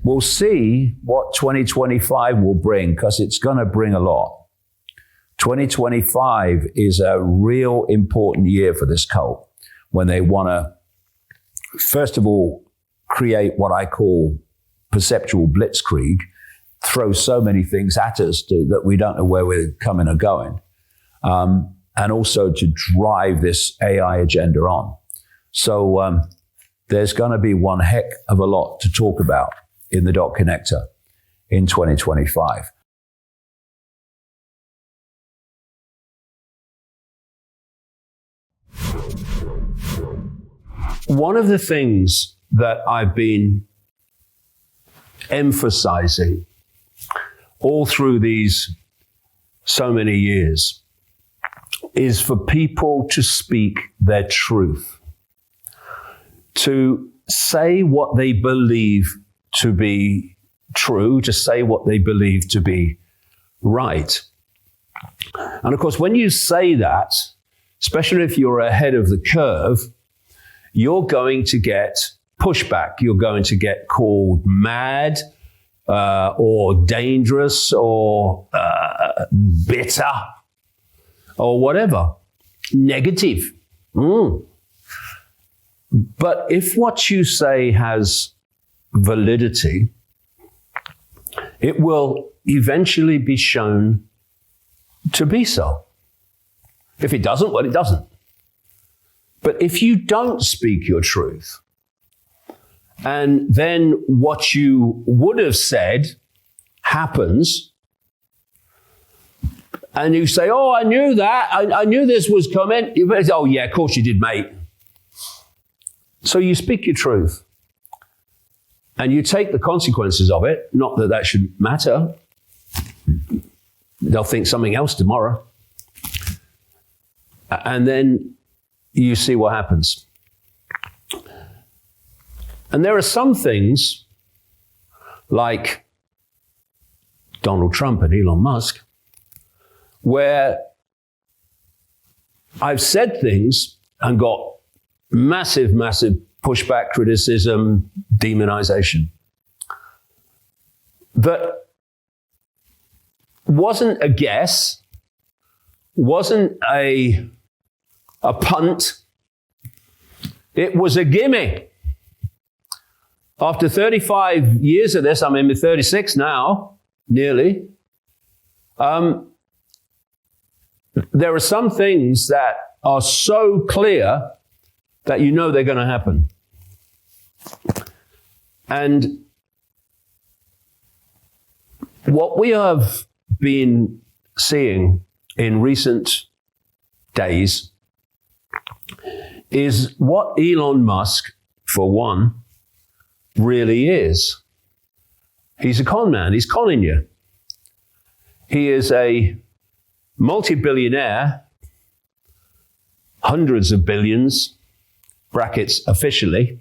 we'll see what 2025 will bring, because it's going to bring a lot. 2025 is a real important year for this cult, when they want to, first of all, create what I call perceptual blitzkrieg, throw so many things at us that we don't know where we're coming or going, and also to drive this AI agenda on. So there's going to be one heck of a lot to talk about in the dot connector in 2025. One of the things that I've been emphasizing all through these so many years is for people to speak their truth, to say what they believe to be true, to say what they believe to be right. And of course, when you say that, especially if you're ahead of the curve, you're going to get pushback. You're going to get called mad or dangerous or bitter or whatever, negative. But if what you say has validity, it will eventually be shown to be so. If it doesn't, well, it doesn't. But if you don't speak your truth, and then what you would have said happens, and you say, oh, I knew that, I knew this was coming. Oh, yeah, of course you did, mate. So you speak your truth, and you take the consequences of it, not that that should matter. They'll think something else tomorrow. And then you see what happens. And there are some things, like Donald Trump and Elon Musk, where I've said things and got massive, massive pushback, criticism, demonization, that wasn't a guess, wasn't a punt. It was a gimme. After 35 years of this, I'm in my 36 now, nearly, there are some things that are so clear that you know they're going to happen. And what we have been seeing in recent days is what Elon Musk, for one, really is. He's a con man. He's conning you. He is a multi-billionaire, hundreds of billions, brackets officially,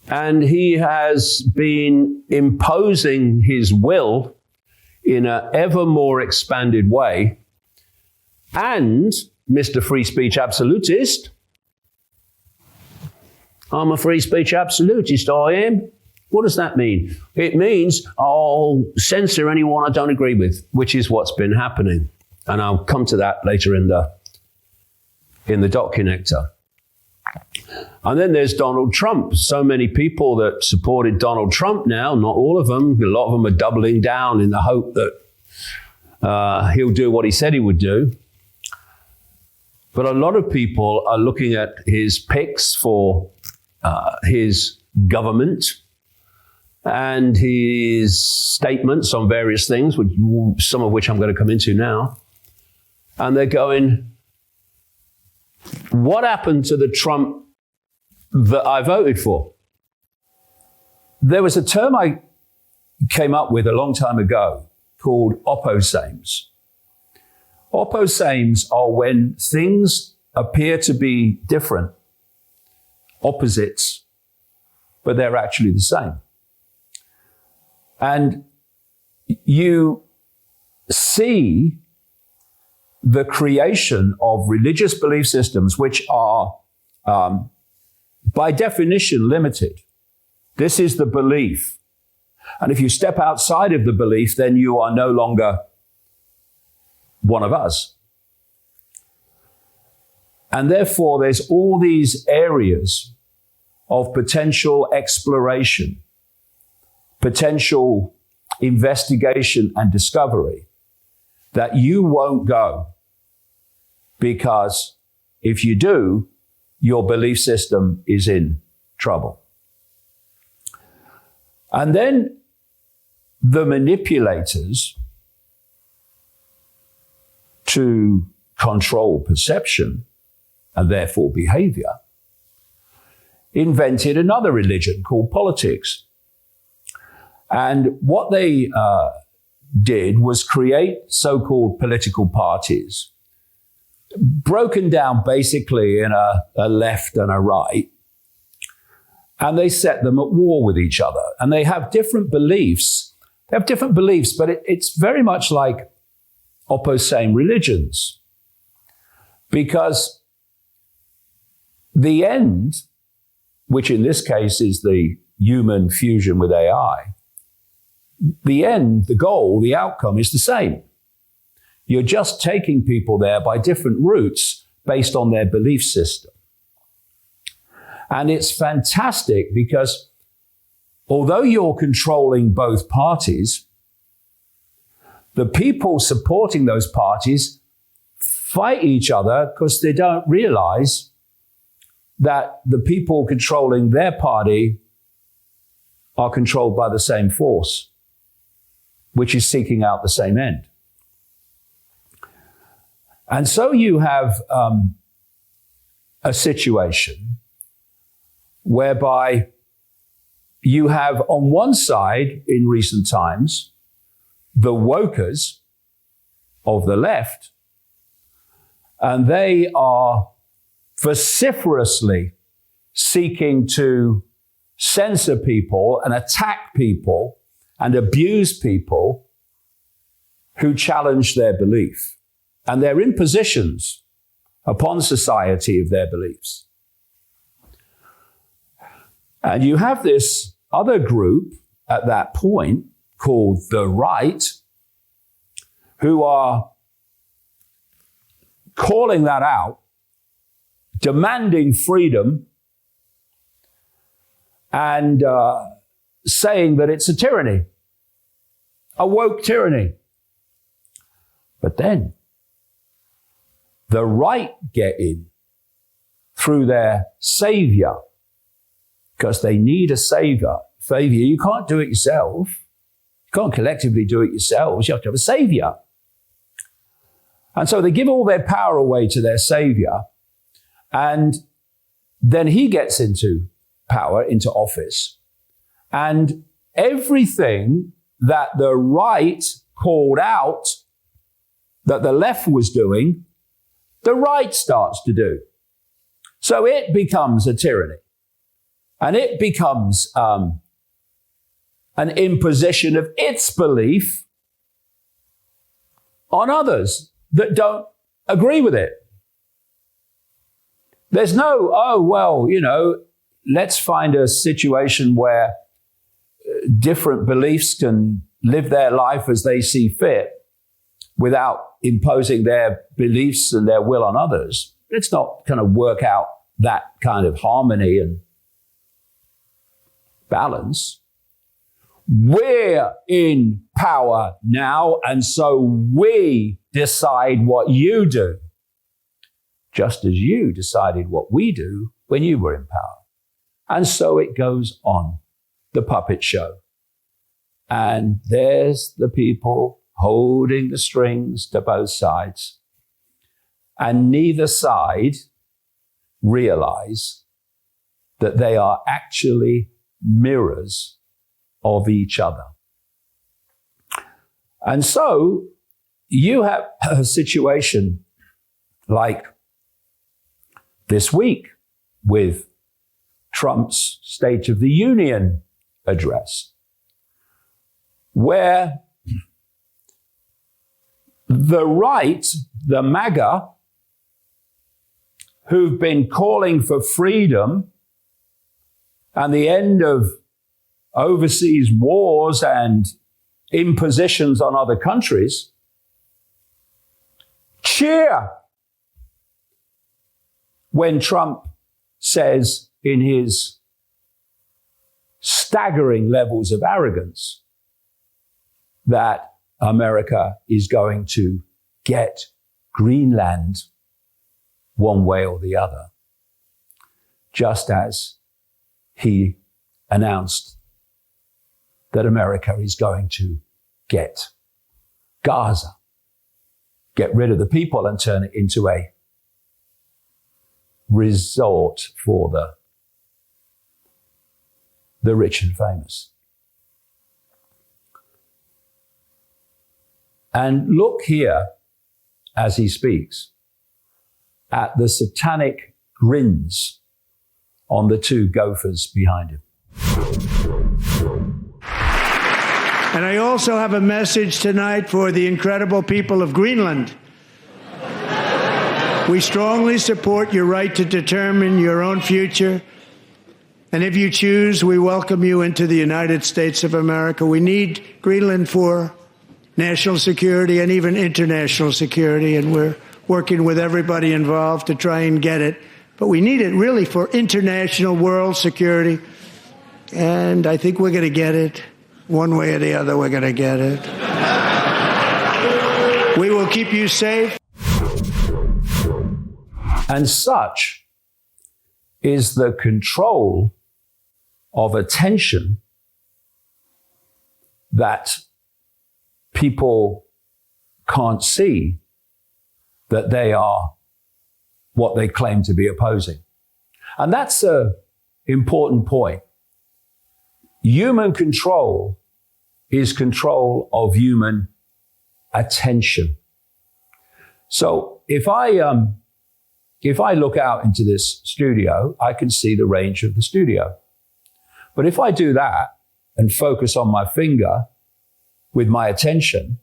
and he has been imposing his will in an ever more expanded way. And Mr. Free Speech Absolutist, I'm a free speech absolutist, I am. What does that mean? It means I'll censor anyone I don't agree with, which is what's been happening. And I'll come to that later in the dot connector. And then there's Donald Trump. So many people that supported Donald Trump now, not all of them, a lot of them are doubling down in the hope that he'll do what he said he would do. But a lot of people are looking at his picks for his government and his statements on various things, some of which I'm going to come into now. And they're going, what happened to the Trump that I voted for? There was a term I came up with a long time ago called opposames. Opposames are when things appear to be different, opposites, but they're actually the same. And you see the creation of religious belief systems which are, by definition, limited. This is the belief. And if you step outside of the belief, then you are no longer one of us. And therefore, there's all these areas of potential exploration, potential investigation and discovery that you won't go, because if you do, your belief system is in trouble. And then the manipulators to control perception and therefore behavior invented another religion called politics. And what they did was create so-called political parties, broken down basically in a left and a right. And they set them at war with each other. And they have different beliefs. They have different beliefs, but it's very much like opposite religions. Because the end, which in this case is the human fusion with AI, the end, the goal, the outcome is the same. You're just taking people there by different routes based on their belief system. And it's fantastic because although you're controlling both parties, the people supporting those parties fight each other because they don't realize that the people controlling their party are controlled by the same force, which is seeking out the same end. And so you have a situation whereby you have on one side in recent times the wokers of the left, and they are vociferously seeking to censor people and attack people and abuse people who challenge their belief. And they're in positions upon society of their beliefs. And you have this other group at that point called the right, who are calling that out, demanding freedom, and saying that it's a tyranny, a woke tyranny. But then the right get in through their savior, because they need a savior. You can't do it yourself. You can't collectively do it yourselves. You have to have a savior. And so they give all their power away to their savior, and then he gets into power, into office. And everything that the right called out that the left was doing, the right starts to do. So it becomes a tyranny. And it becomes an imposition of its belief on others that don't agree with it. There's no, let's find a situation where different beliefs can live their life as they see fit without imposing their beliefs and their will on others. Let's not kind of work out that kind of harmony and balance. We're in power now, and so we decide what you do, just as you decided what we do when you were in power. And so it goes on, the puppet show. And there's the people holding the strings to both sides. And neither side realize that they are actually mirrors of each other. And so you have a situation like this week with Trump's State of the Union address, where the right, the MAGA, who've been calling for freedom and the end of overseas wars and impositions on other countries, cheer when Trump says in his staggering levels of arrogance that America is going to get Greenland one way or the other, just as he announced that America is going to get Gaza, get rid of the people and turn it into a resort for the rich and famous. And look here as he speaks at the satanic grins on the two gophers behind him. And I also have a message tonight for the incredible people of Greenland. We strongly support your right to determine your own future. And if you choose, we welcome you into the United States of America. We need Greenland for national security and even international security, and we're working with everybody involved to try and get it. But we need it really for international world security, and I think we're going to get it. One way or the other, we're going to get it. We will keep you safe. And such is the control of attention that people can't see that they are what they claim to be opposing. And that's an important point. Human control is control of human attention. So if I look out into this studio, I can see the range of the studio. But if I do that and focus on my finger with my attention,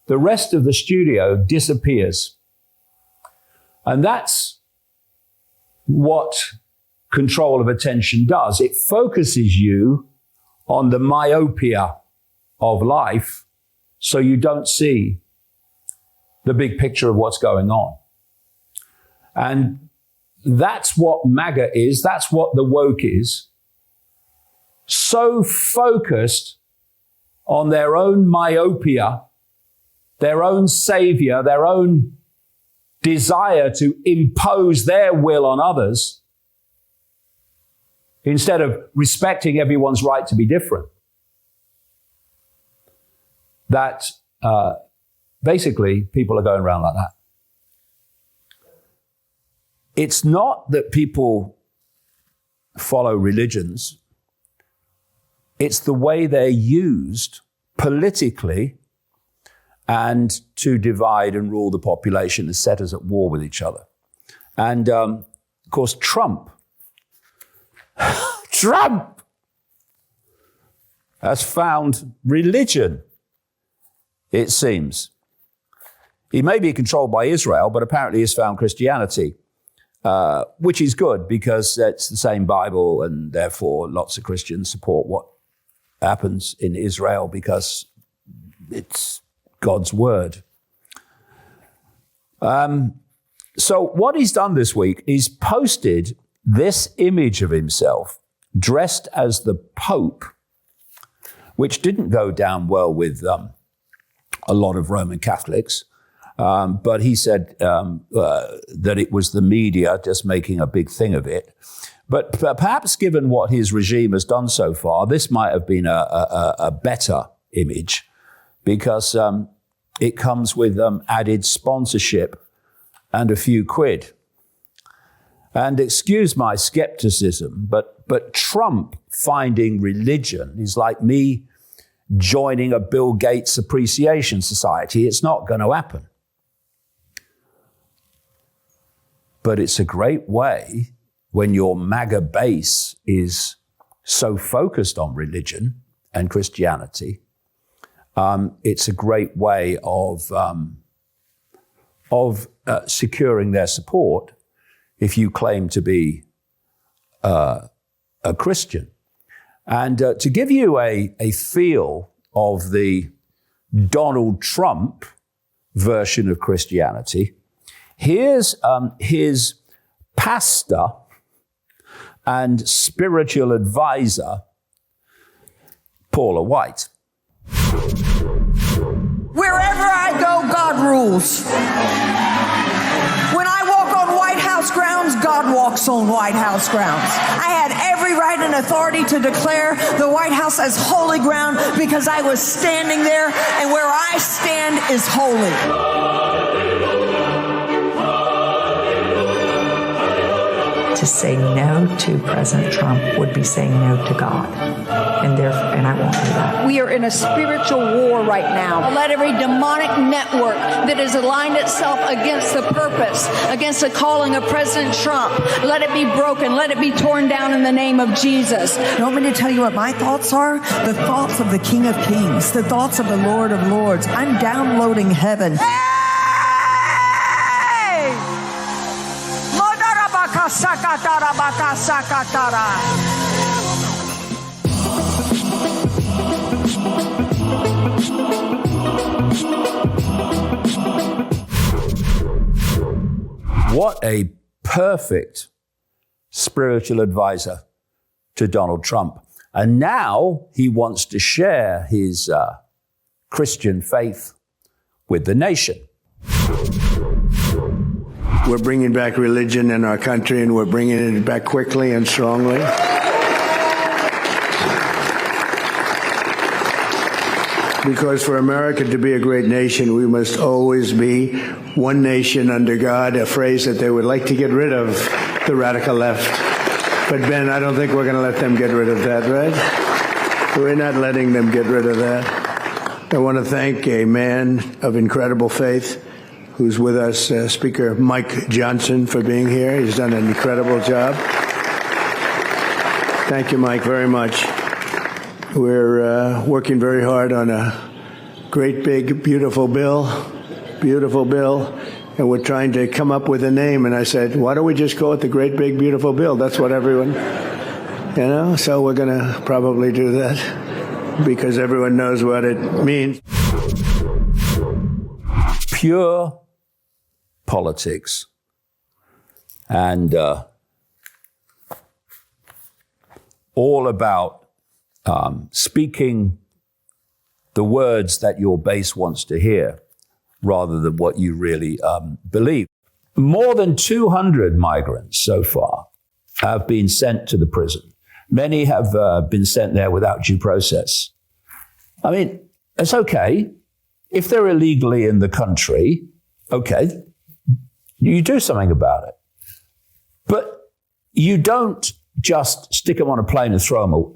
the rest of the studio disappears. And that's what control of attention does. It focuses you on the myopia of life so you don't see the big picture of what's going on. And that's what MAGA is. That's what the woke is. So focused on their own myopia, their own savior, their own desire to impose their will on others, instead of respecting everyone's right to be different. That basically people are going around like that. It's not that people follow religions. It's the way they're used politically and to divide and rule the population and set us at war with each other. And of course, Trump has found religion, it seems. He may be controlled by Israel, but apparently he's found Christianity, which is good because it's the same Bible, and therefore lots of Christians support what happens in Israel because it's God's word. So what he's done this week is posted this image of himself dressed as the Pope, which didn't go down well with a lot of Roman Catholics. But he said that it was the media just making a big thing of it. But perhaps given what his regime has done so far, this might have been a better image because it comes with added sponsorship and a few quid. And excuse my skepticism, but Trump finding religion is like me joining a Bill Gates appreciation society. It's not going to happen. But it's a great way when your MAGA base is so focused on religion and Christianity. It's a great way of securing their support if you claim to be a Christian. And to give you a feel of the Donald Trump version of Christianity, here's his pastor and spiritual advisor, Paula White. Wherever I go, God rules. When I walk on White House grounds, God walks on White House grounds. I had every right and authority to declare the White House as holy ground because I was standing there, and where I stand is holy. To say no to President Trump would be saying no to God, and I won't do that. We are in a spiritual war right now. Let every demonic network that has aligned itself against the purpose, against the calling of President Trump, let it be broken, let it be torn down in the name of Jesus. You want me to tell you what my thoughts are? The thoughts of the King of Kings, the thoughts of the Lord of Lords. I'm downloading heaven. What a perfect spiritual advisor to Donald Trump. And now he wants to share his Christian faith with the nation. We're bringing back religion in our country, and we're bringing it back quickly and strongly. Because for America to be a great nation, we must always be one nation under God, a phrase that they would like to get rid of, the radical left. But Ben, I don't think we're going to let them get rid of that, right? We're not letting them get rid of that. I want to thank a man of incredible faith who's with us, Speaker Mike Johnson, for being here. He's done an incredible job. Thank you, Mike, very much. We're working very hard on a great, big, beautiful bill, and we're trying to come up with a name. And I said, why don't we just go with the great, big, beautiful bill? That's what everyone, so we're going to probably do that because everyone knows what it means. Pure politics and all about speaking the words that your base wants to hear rather than what you really believe. More than 200 migrants so far have been sent to the prison. Many have been sent there without due process. I mean, it's okay. If they're illegally in the country, okay, you do something about it. But you don't just stick them on a plane and throw them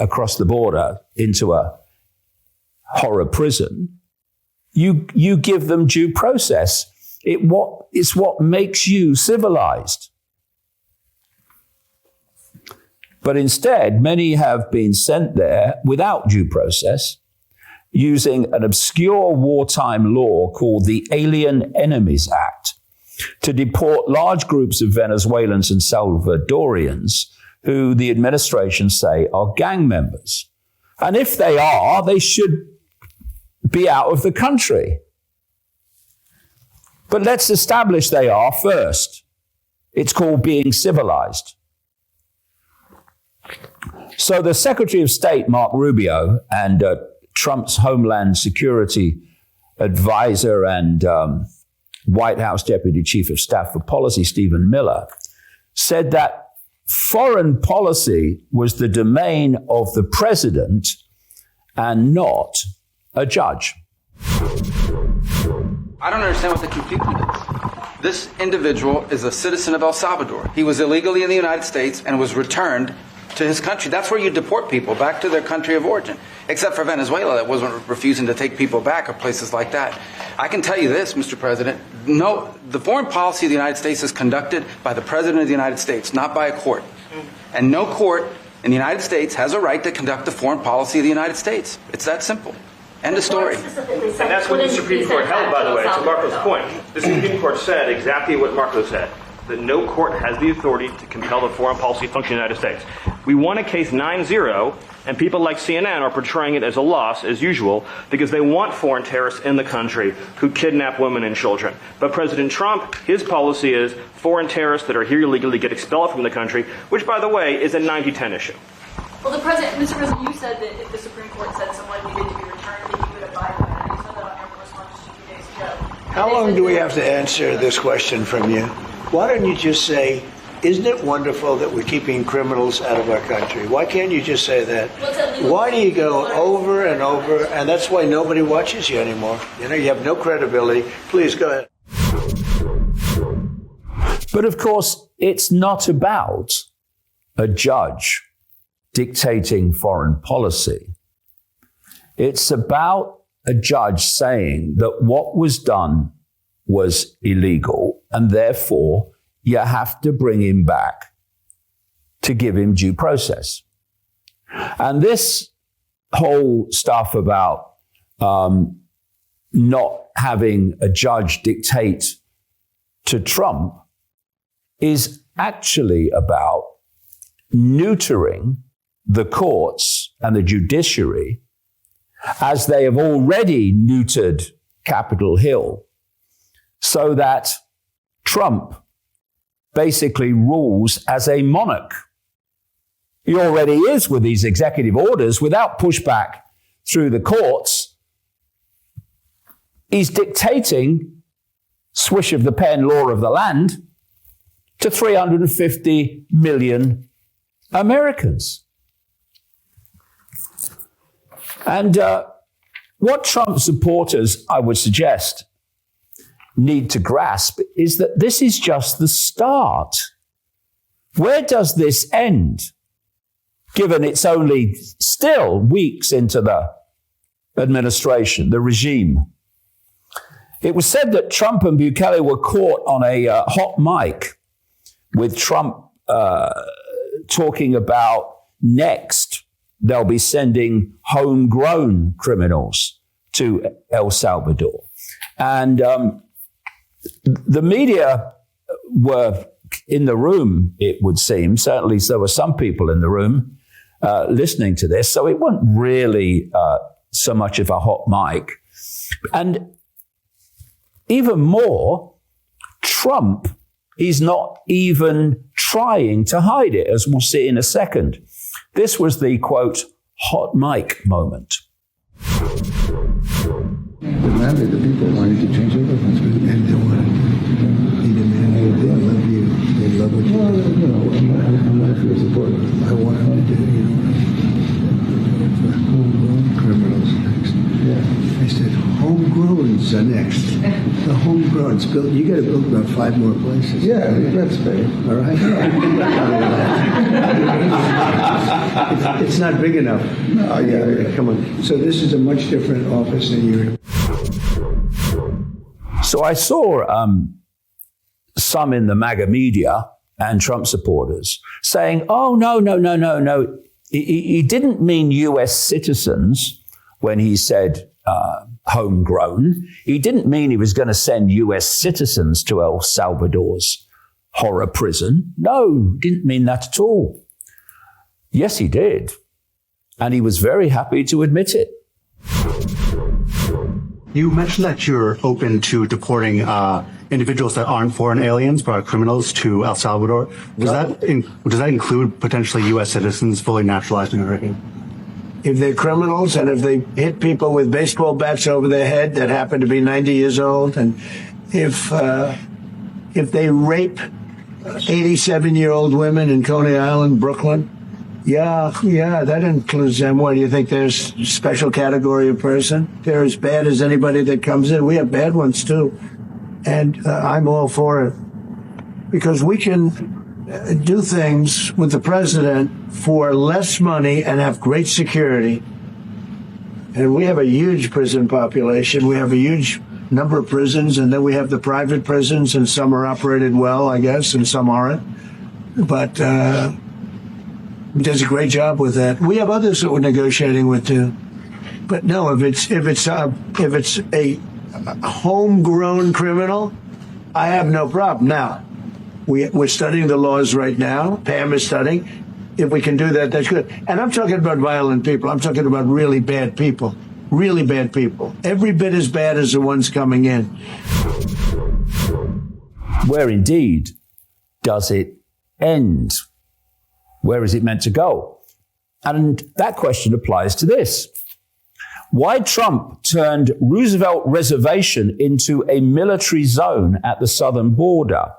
across the border into a horror prison. You give them due process. It's what makes you civilized. But instead, many have been sent there without due process, using an obscure wartime law called the Alien Enemies Act to deport large groups of Venezuelans and Salvadorians who the administration say are gang members. And if they are, they should be out of the country. But let's establish they are first. It's called being civilized. So the Secretary of State, Mark Rubio, and Trump's Homeland Security advisor and White House Deputy Chief of Staff for Policy, Stephen Miller, said that foreign policy was the domain of the president and not a judge. I don't understand what the confusion is. This individual is a citizen of El Salvador. He was illegally in the United States and was returned to his country. That's where you deport people, back to their country of origin. Except for Venezuela, that wasn't refusing to take people back, or places like that. I can tell you this, Mr. President, no, the foreign policy of the United States is conducted by the President of the United States, not by a court. And no court in the United States has a right to conduct the foreign policy of the United States. It's that simple. End of story. And that's what the Supreme Court held, by the way, to Marco's point. The Supreme Court said exactly what Marco said, that no court has the authority to compel the foreign policy function of the United States. We won a case 9-0, and people like CNN are portraying it as a loss, as usual, because they want foreign terrorists in the country who kidnap women and children. But President Trump, his policy is foreign terrorists that are here illegally get expelled from the country, which, by the way, is a 90-10 issue. Well, Mr. President, you said that if the Supreme Court said someone needed to be returned, that you would abide by that. You said that on your correspondence just a few days ago. How long do we have to answer this question from you? Why don't you just say, isn't it wonderful that we're keeping criminals out of our country? Why can't you just say that? Why do you go over and over? And that's why nobody watches you anymore. You know, you have no credibility. Please go ahead. But of course, it's not about a judge dictating foreign policy. It's about a judge saying that what was done was illegal, and therefore you have to bring him back to give him due process. And this whole stuff about not having a judge dictate to Trump is actually about neutering the courts and the judiciary as they have already neutered Capitol Hill, so that Trump basically rules as a monarch. He already is with these executive orders without pushback through the courts. He's dictating swish of the pen, law of the land to 350 million Americans. And what Trump supporters, I would suggest, need to grasp is that this is just the start. Where does this end, given it's only still weeks into the administration, the regime? It was said that Trump and Bukele were caught on a hot mic with Trump talking about next they'll be sending homegrown criminals to El Salvador. And the media were in the room, it would seem. Certainly there were some people in the room listening to this. So it wasn't really so much of a hot mic. And even more, Trump is not even trying to hide it, as we'll see in a second. This was the, quote, hot mic moment. Demanded the people wanted to change their government. And they wanted to. He demanded they love you. They love what you do. I'm not your supporter. I want him to do, homegrown criminals next. Yeah. I said, homegrowns are next. The homegrowns. You got to build about 5 more places. Yeah, that's fair. All right? It's not big enough. No, yeah. Come on. So this is a much different office than you're. So I saw some in the MAGA media and Trump supporters saying, oh, no. He didn't mean U.S. citizens when he said homegrown. He didn't mean he was going to send U.S. citizens to El Salvador's horror prison. No, didn't mean that at all. Yes, he did. And he was very happy to admit it. You mentioned that you're open to deporting individuals that aren't foreign aliens, but are criminals, to El Salvador. Does that include potentially U.S. citizens fully naturalized American? If they're criminals and if they hit people with baseball bats over their head that happen to be 90 years old, and if they rape 87-year-old women in Coney Island, Brooklyn, yeah, that includes them. What do you think? There's a special category of person? They're as bad as anybody that comes in. We have bad ones too. And I'm all for it. Because we can do things with the president for less money and have great security. And we have a huge prison population. We have a huge number of prisons, and then we have the private prisons, and some are operated well, I guess, and some aren't. But he does a great job with that. We have others that we're negotiating with too. But no, if it's a homegrown criminal, I have no problem. Now, We're studying the laws right now. Pam is studying. If we can do that, that's good. And I'm talking about violent people. I'm talking about really bad people. Really bad people. Every bit as bad as the ones coming in. Where indeed does it end? Where is it meant to go? And that question applies to this. Why Trump turned Roosevelt Reservation into a military zone at the southern border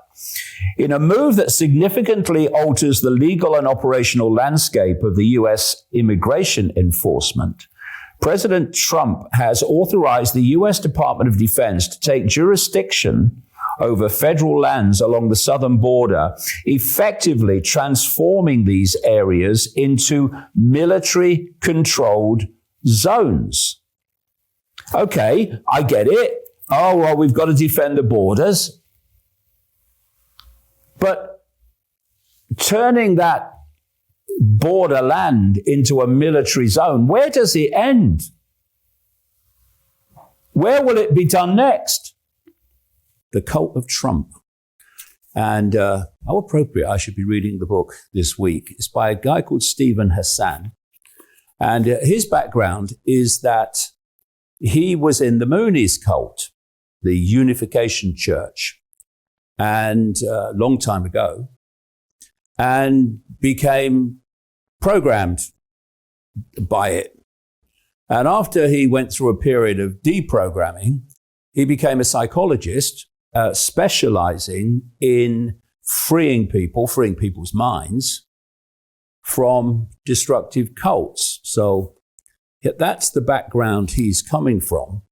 in a move that significantly alters the legal and operational landscape of the U.S. immigration enforcement. President Trump has authorized the U.S. Department of Defense to take jurisdiction over federal lands along the southern border, effectively transforming these areas into military-controlled zones. Okay, I get it. Oh, well, we've got to defend the borders. But turning that borderland into a military zone, where does it end? Where will it be done next? The Cult of Trump. And how appropriate I should be reading the book this week. It's by a guy called Stephen Hassan. And his background is that he was in the Moonies cult, the Unification Church, and a long time ago, and became programmed by it. And after he went through a period of deprogramming, he became a psychologist specializing in freeing people's minds from destructive cults. So that's the background he's coming from.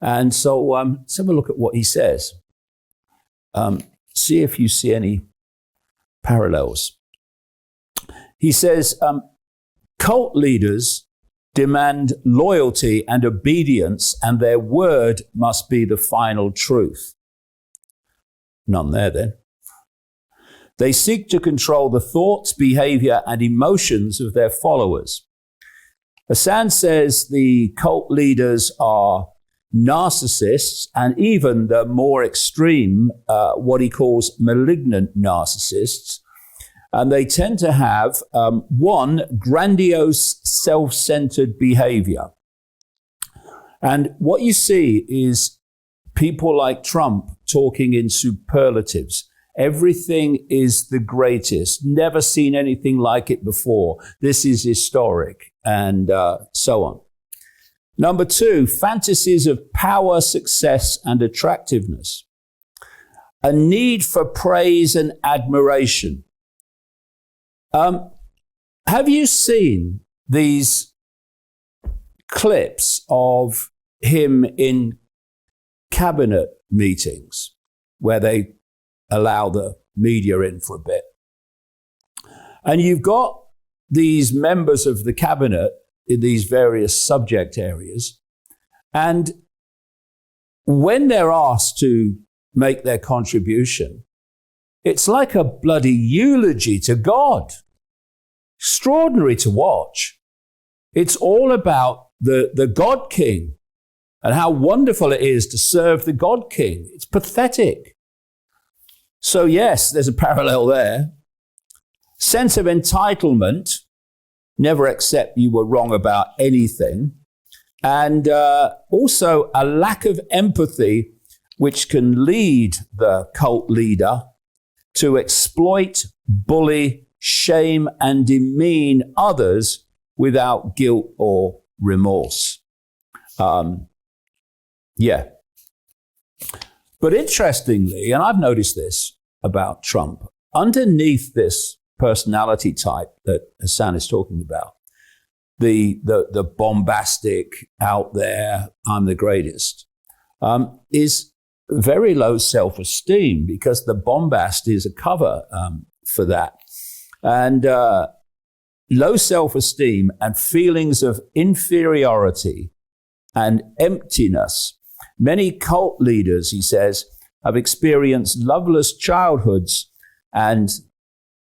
And so let's have a look at what he says. See if you see any parallels. He says, cult leaders demand loyalty and obedience, and their word must be the final truth. None there then. They seek to control the thoughts, behavior, and emotions of their followers. Hassan says the cult leaders are narcissists, and even the more extreme, what he calls malignant narcissists. And they tend to have, one, grandiose, self-centered behavior. And what you see is people like Trump talking in superlatives. Everything is the greatest. Never seen anything like it before. This is historic, and so on. Number two, fantasies of power, success, and attractiveness. A need for praise and admiration. Have you seen these clips of him in cabinet meetings where they allow the media in for a bit? And you've got these members of the cabinet in these various subject areas, and when they're asked to make their contribution, it's like a bloody eulogy to God. Extraordinary to watch. It's all about the God King and how wonderful it is to serve the God King. It's pathetic. So yes, there's a parallel there. Sense of entitlement, never accept you were wrong about anything. And also a lack of empathy, which can lead the cult leader to exploit, bully, shame, and demean others without guilt or remorse. Yeah. But interestingly, and I've noticed this about Trump, underneath this personality type that Hassan is talking about, the bombastic, out there, I'm the greatest, is very low self-esteem, because the bombast is a cover for that. And low self-esteem and feelings of inferiority and emptiness. Many cult leaders, he says, have experienced loveless childhoods, and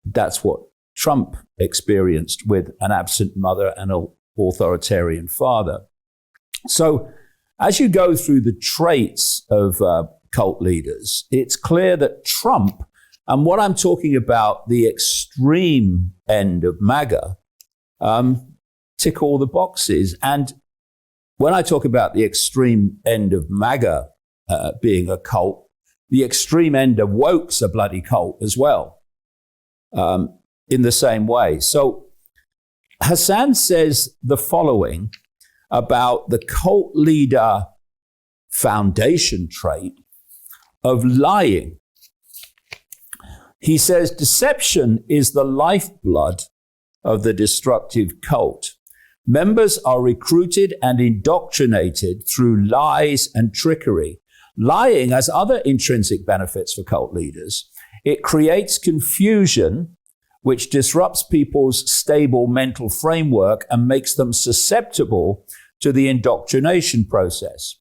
that's what Trump experienced with an absent mother and an authoritarian father. So as you go through the traits of cult leaders, it's clear that Trump And what I'm talking about, the extreme end of MAGA, tick all the boxes. And when I talk about the extreme end of MAGA being a cult, the extreme end of woke's a bloody cult as well, in the same way. So Hassan says the following about the cult leader foundation trait of lying. He says, deception is the lifeblood of the destructive cult. Members are recruited and indoctrinated through lies and trickery. Lying has other intrinsic benefits for cult leaders. It creates confusion, which disrupts people's stable mental framework and makes them susceptible to the indoctrination process.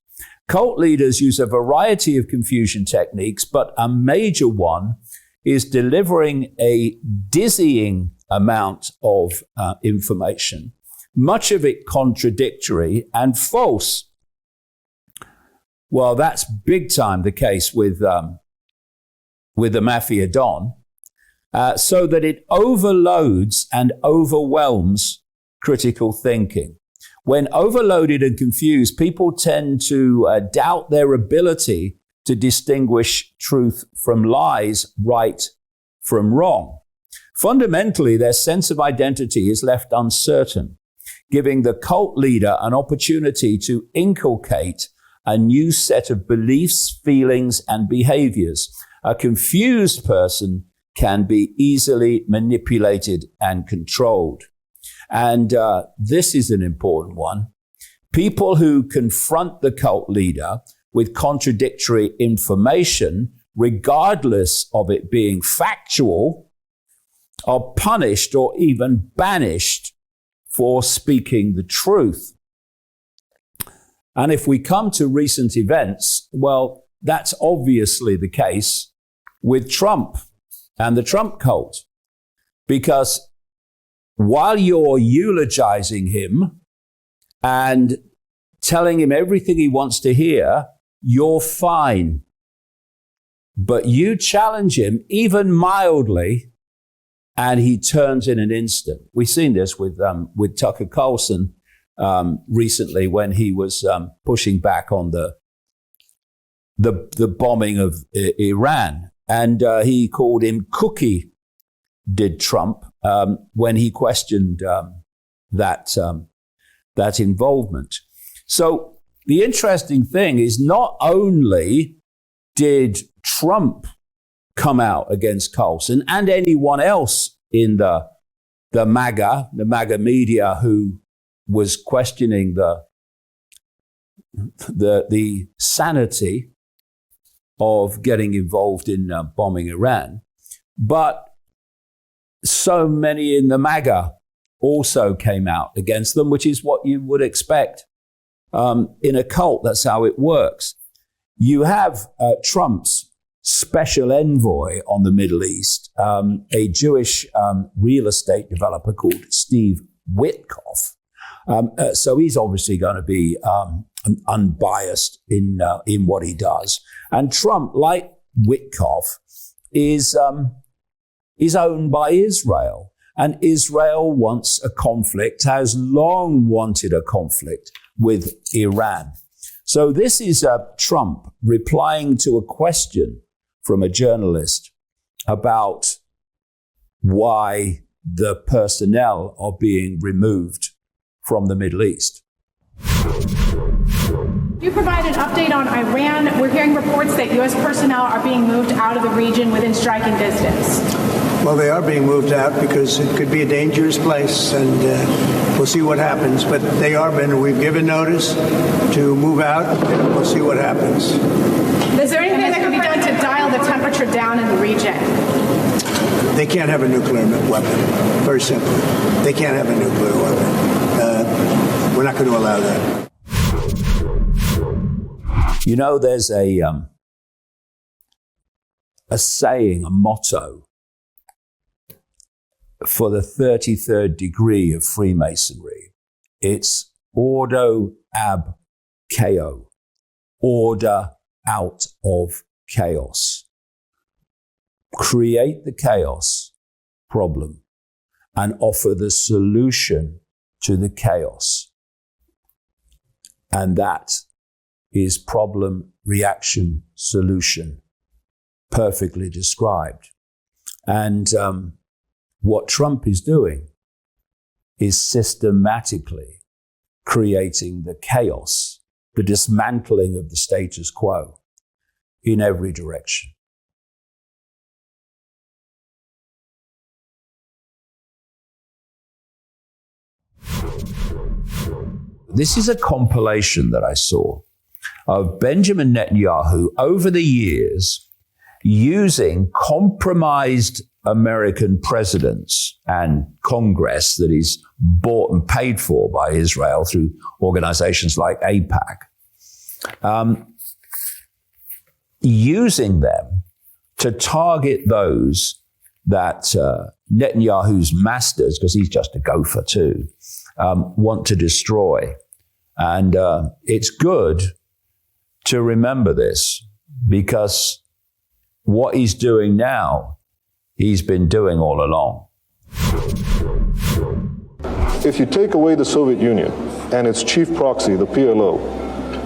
Cult leaders use a variety of confusion techniques, but a major one is delivering a dizzying amount of information, much of it contradictory and false. Well, that's big time the case with the Mafia Don, so that it overloads and overwhelms critical thinking. When overloaded and confused, people tend to doubt their ability to distinguish truth from lies, right from wrong. Fundamentally, their sense of identity is left uncertain, giving the cult leader an opportunity to inculcate a new set of beliefs, feelings, and behaviors. A confused person can be easily manipulated and controlled. And this is an important one. People who confront the cult leader with contradictory information, regardless of it being factual, are punished or even banished for speaking the truth. And if we come to recent events, well, that's obviously the case with Trump and the Trump cult. Because while you're eulogizing him and telling him everything he wants to hear, you're fine. But you challenge him even mildly, and he turns in an instant. We've seen this with Tucker Carlson recently when he was pushing back on the bombing of Iran, and he called him Cookie, did Trump, when he questioned that involvement. So the interesting thing is, not only did Trump come out against Carlson and anyone else in the MAGA media who was questioning the sanity of getting involved in bombing Iran, but so many in the MAGA also came out against them, which is what you would expect in a cult. That's how it works. You have Trump's special envoy on the Middle East, a Jewish real estate developer called Steve Witkoff. So he's obviously going to be unbiased in what he does. And Trump, like Witkoff, is owned by Israel. And Israel wants a conflict, has long wanted a conflict with Iran. So this is Trump replying to a question from a journalist about why the personnel are being removed from the Middle East. You provide an update on Iran. We're hearing reports that U.S. personnel are being moved out of the region within striking distance. Well, they are being moved out because it could be a dangerous place, and we'll see what happens. But they are we've given notice to move out, and we'll see what happens. Is there anything that can be done to dial the temperature down in the region? They can't have a nuclear weapon. Very simple. They can't have a nuclear weapon. We're not going to allow that. You know, there's a saying, a motto for the 33rd degree of Freemasonry. It's ordo ab chaos, order out of chaos. create the chaos problem and offer the solution to the chaos. And that is problem, reaction, solution, perfectly described. And what Trump is doing is systematically creating the chaos, the dismantling of the status quo in every direction. This is a compilation that I saw of Benjamin Netanyahu over the years using compromised American presidents and Congress that is bought and paid for by Israel through organizations like AIPAC, using them to target those that Netanyahu's masters, because he's just a gopher too, want to destroy. And it's good to remember this, because what he's doing now, he's been doing all along. If you take away the Soviet Union and its chief proxy, the PLO,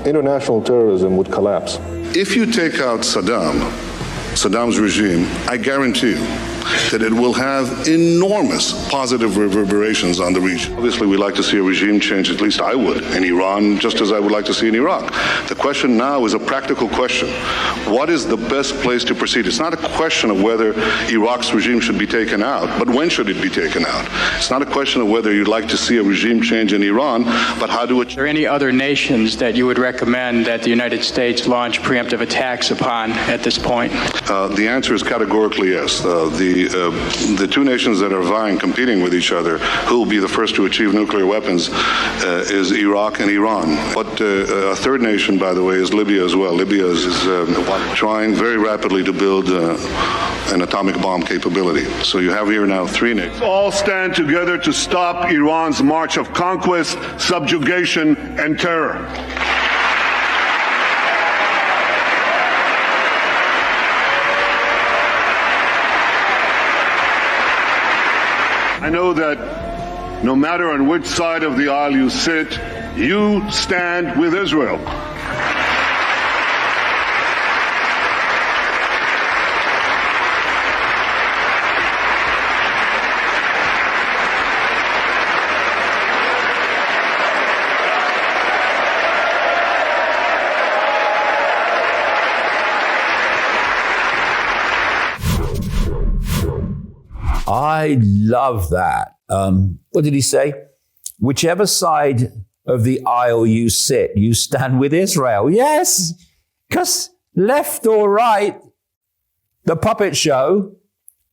international terrorism would collapse. If you take out Saddam's regime, I guarantee you that it will have enormous positive reverberations on the region. Obviously, we like to see a regime change, at least I would, in Iran, just as I would like to see in Iraq. The question now is a practical question. What is the best place to proceed? It's not a question of whether Iraq's regime should be taken out, but when should it be taken out? It's not a question of whether you'd like to see a regime change in Iran, but how do it... Are there any other nations that you would recommend that the United States launch preemptive attacks upon at this point? The answer is categorically yes. The two nations that are vying, competing with each other, who will be the first to achieve nuclear weapons, is Iraq and Iran. But a third nation, by the way, is Libya as well. Libya is trying very rapidly to build an atomic bomb capability. So you have here now three nations. All stand together to stop Iran's march of conquest, subjugation, and terror. I know that no matter on which side of the aisle you sit, you stand with Israel. I love that. What did he say? Whichever side of the aisle you sit, you stand with Israel. Yes, because left or right, the puppet show,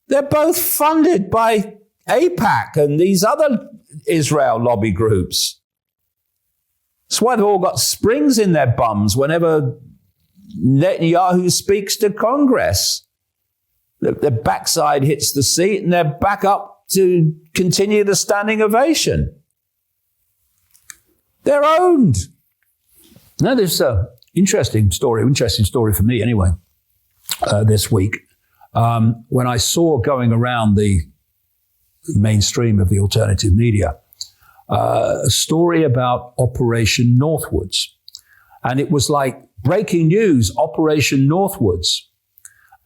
they're both funded by AIPAC and these other Israel lobby groups. That's why they've all got springs in their bums whenever Netanyahu speaks to Congress. The backside hits the seat and they're back up to continue the standing ovation. They're owned. Now, there's an interesting story for me anyway, this week, when I saw going around the mainstream of the alternative media, a story about Operation Northwoods. And it was like breaking news, Operation Northwoods.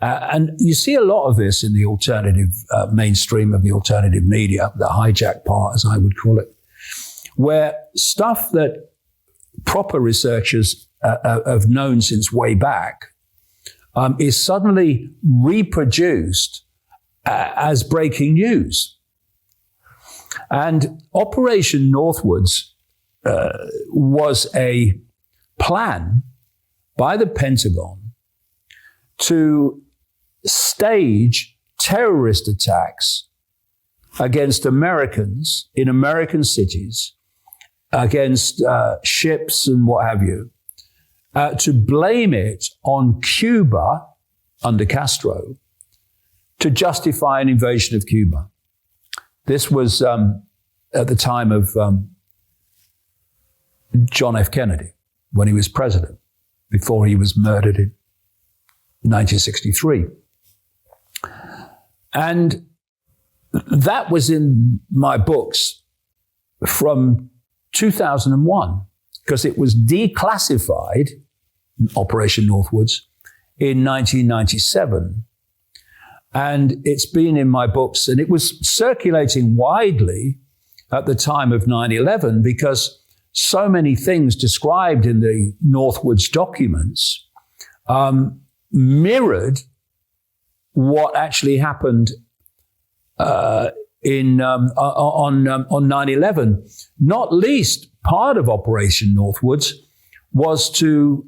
And you see a lot of this in the alternative mainstream of the alternative media, the hijack part, as I would call it, where stuff that proper researchers have known since way back is suddenly reproduced as breaking news. And Operation Northwoods was a plan by the Pentagon to stage terrorist attacks against Americans in American cities, against ships and what have you, to blame it on Cuba under Castro to justify an invasion of Cuba. This was at the time of John F. Kennedy, when he was president, before he was murdered in 1963. And that was in my books from 2001, because it was declassified, Operation Northwoods, in 1997. And it's been in my books, and it was circulating widely at the time of 9/11 because so many things described in the Northwoods documents mirrored what actually happened on 9/11. Not least, part of Operation Northwoods was to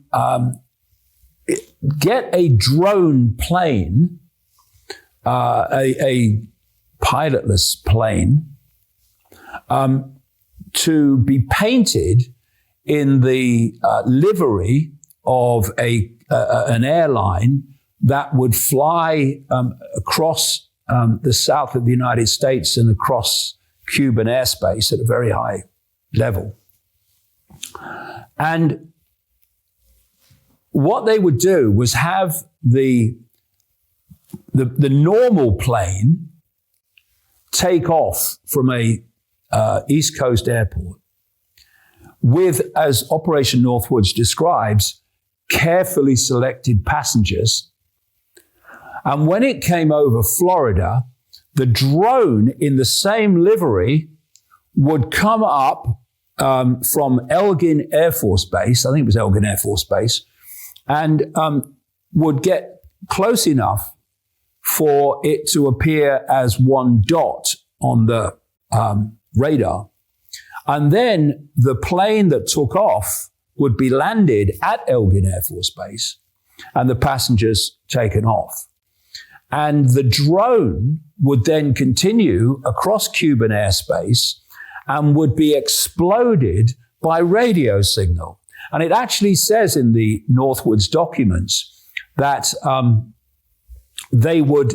get a drone plane, a pilotless plane, to be painted in the livery of an airline that would fly across the south of the United States and across Cuban airspace at a very high level. And what they would do was have the normal plane take off from a East Coast airport with, as Operation Northwoods describes, carefully selected passengers. And when it came over Florida, the drone in the same livery would come up from Elgin Air Force Base, I think it was Elgin Air Force Base, and would get close enough for it to appear as one dot on the radar. And then the plane that took off would be landed at Elgin Air Force Base and the passengers taken off. And the drone would then continue across Cuban airspace and would be exploded by radio signal. And it actually says in the Northwoods documents that they would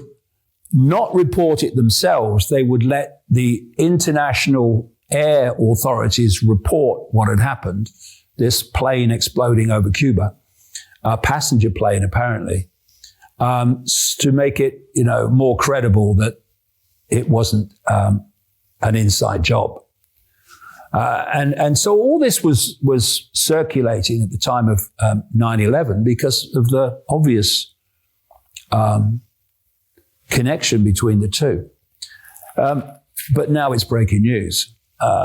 not report it themselves. They would let the international air authorities report what had happened, this plane exploding over Cuba, a passenger plane apparently, to make it, more credible that it wasn't an inside job. And so all this was circulating at the time of 9/11 because of the obvious connection between the two. But now it's breaking news,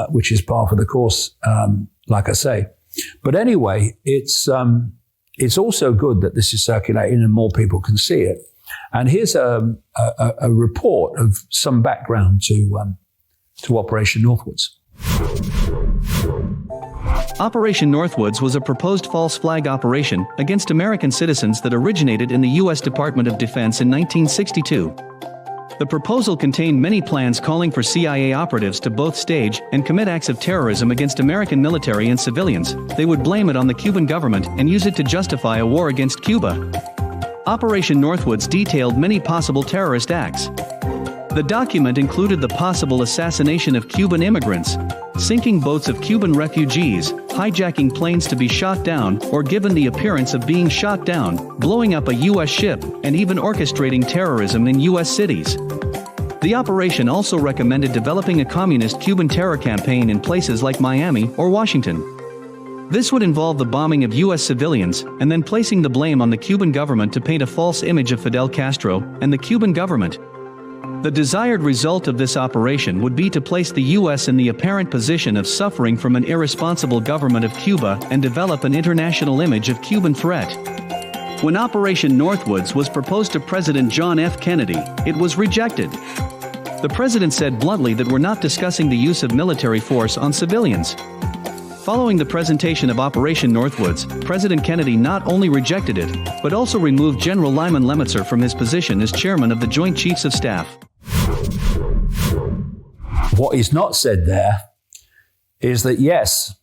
which is par for the course, like I say. But anyway, it's also good that this is circulating and more people can see it. And here's a report of some background to Operation Northwoods. Operation Northwoods was a proposed false flag operation against American citizens that originated in the U.S. Department of Defense in 1962. The proposal contained many plans calling for CIA operatives to both stage and commit acts of terrorism against American military and civilians. They would blame it on the Cuban government and use it to justify a war against Cuba. Operation Northwoods detailed many possible terrorist acts. The document included the possible assassination of Cuban immigrants, sinking boats of Cuban refugees, hijacking planes to be shot down or given the appearance of being shot down, blowing up a U.S. ship, and even orchestrating terrorism in U.S. cities. The operation also recommended developing a communist Cuban terror campaign in places like Miami or Washington. This would involve the bombing of U.S. civilians and then placing the blame on the Cuban government to paint a false image of Fidel Castro and the Cuban government. The desired result of this operation would be to place the U.S. in the apparent position of suffering from an irresponsible government of Cuba and develop an international image of Cuban threat. When Operation Northwoods was proposed to President John F. Kennedy, it was rejected. The president said bluntly that we're not discussing the use of military force on civilians. Following the presentation of Operation Northwoods, President Kennedy not only rejected it, but also removed General Lyman Lemnitzer from his position as chairman of the Joint Chiefs of Staff. What is not said there is that, yes,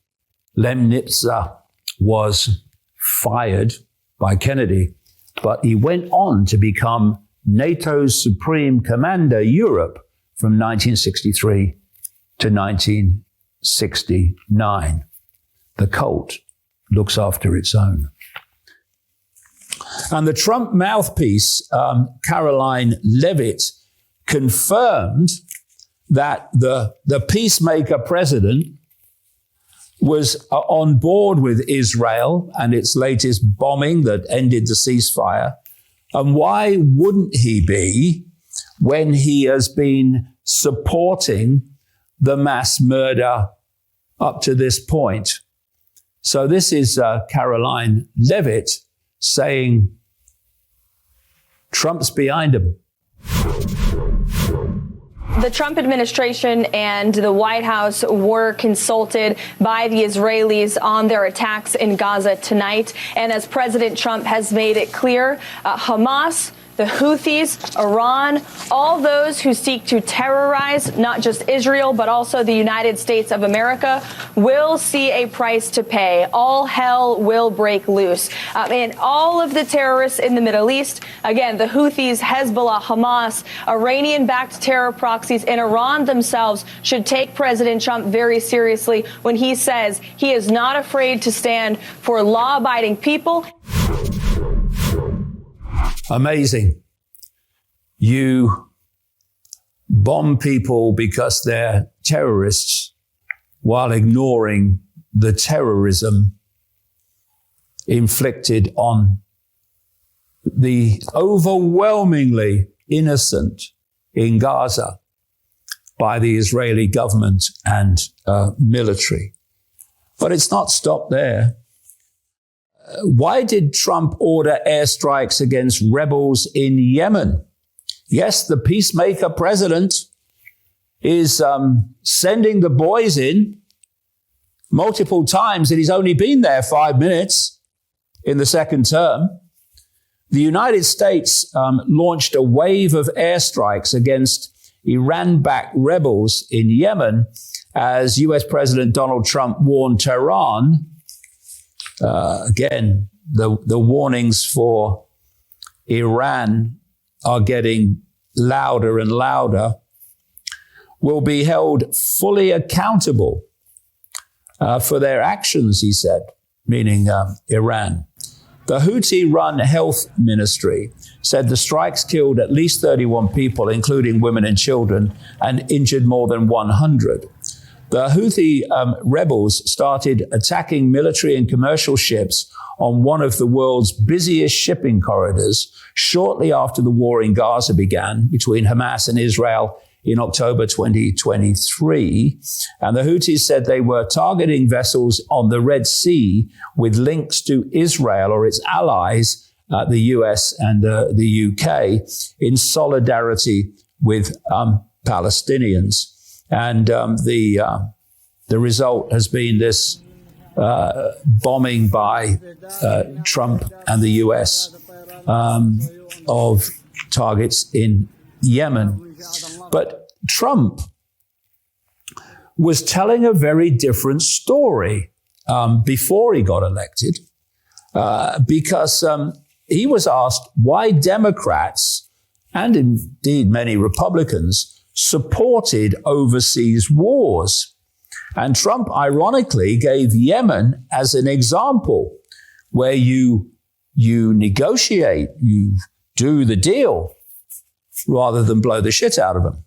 Lemnitzer was fired by Kennedy, but he went on to become NATO's Supreme Commander Europe from 1963 to 1969. The cult looks after its own. And the Trump mouthpiece, Caroline Leavitt, confirmed that the peacemaker president was on board with Israel and its latest bombing that ended the ceasefire. And why wouldn't he be when he has been supporting the mass murder up to this point? So this is Caroline Leavitt saying Trump's behind him. The Trump administration and the White House were consulted by the Israelis on their attacks in Gaza tonight. And as President Trump has made it clear, Hamas, the Houthis, Iran, all those who seek to terrorize not just Israel, but also the United States of America will see a price to pay. All hell will break loose. And all of the terrorists in the Middle East, again, the Houthis, Hezbollah, Hamas, Iranian-backed terror proxies, and Iran themselves should take President Trump very seriously when he says he is not afraid to stand for law-abiding people. Amazing. You bomb people because they're terrorists while ignoring the terrorism inflicted on the overwhelmingly innocent in Gaza by the Israeli government and military. But it's not stopped there. Why did Trump order airstrikes against rebels in Yemen? Yes, the peacemaker president is sending the boys in multiple times, and he's only been there 5 minutes in the second term. The United States launched a wave of airstrikes against Iran-backed rebels in Yemen as U.S. President Donald Trump warned Tehran. Again, the warnings for Iran are getting louder and louder, will be held fully accountable for their actions, he said, meaning Iran. The Houthi-run health ministry said the strikes killed at least 31 people, including women and children, and injured more than 100. The Houthi rebels started attacking military and commercial ships on one of the world's busiest shipping corridors shortly after the war in Gaza began between Hamas and Israel in October 2023. And the Houthis said they were targeting vessels on the Red Sea with links to Israel or its allies, the US and the UK, in solidarity with Palestinians. And the result has been this bombing by Trump and the US of targets in Yemen. But Trump was telling a very different story before he got elected, because he was asked why Democrats, and indeed many Republicans, supported overseas wars. And Trump, ironically, gave Yemen as an example where you negotiate, you do the deal, rather than blow the shit out of them.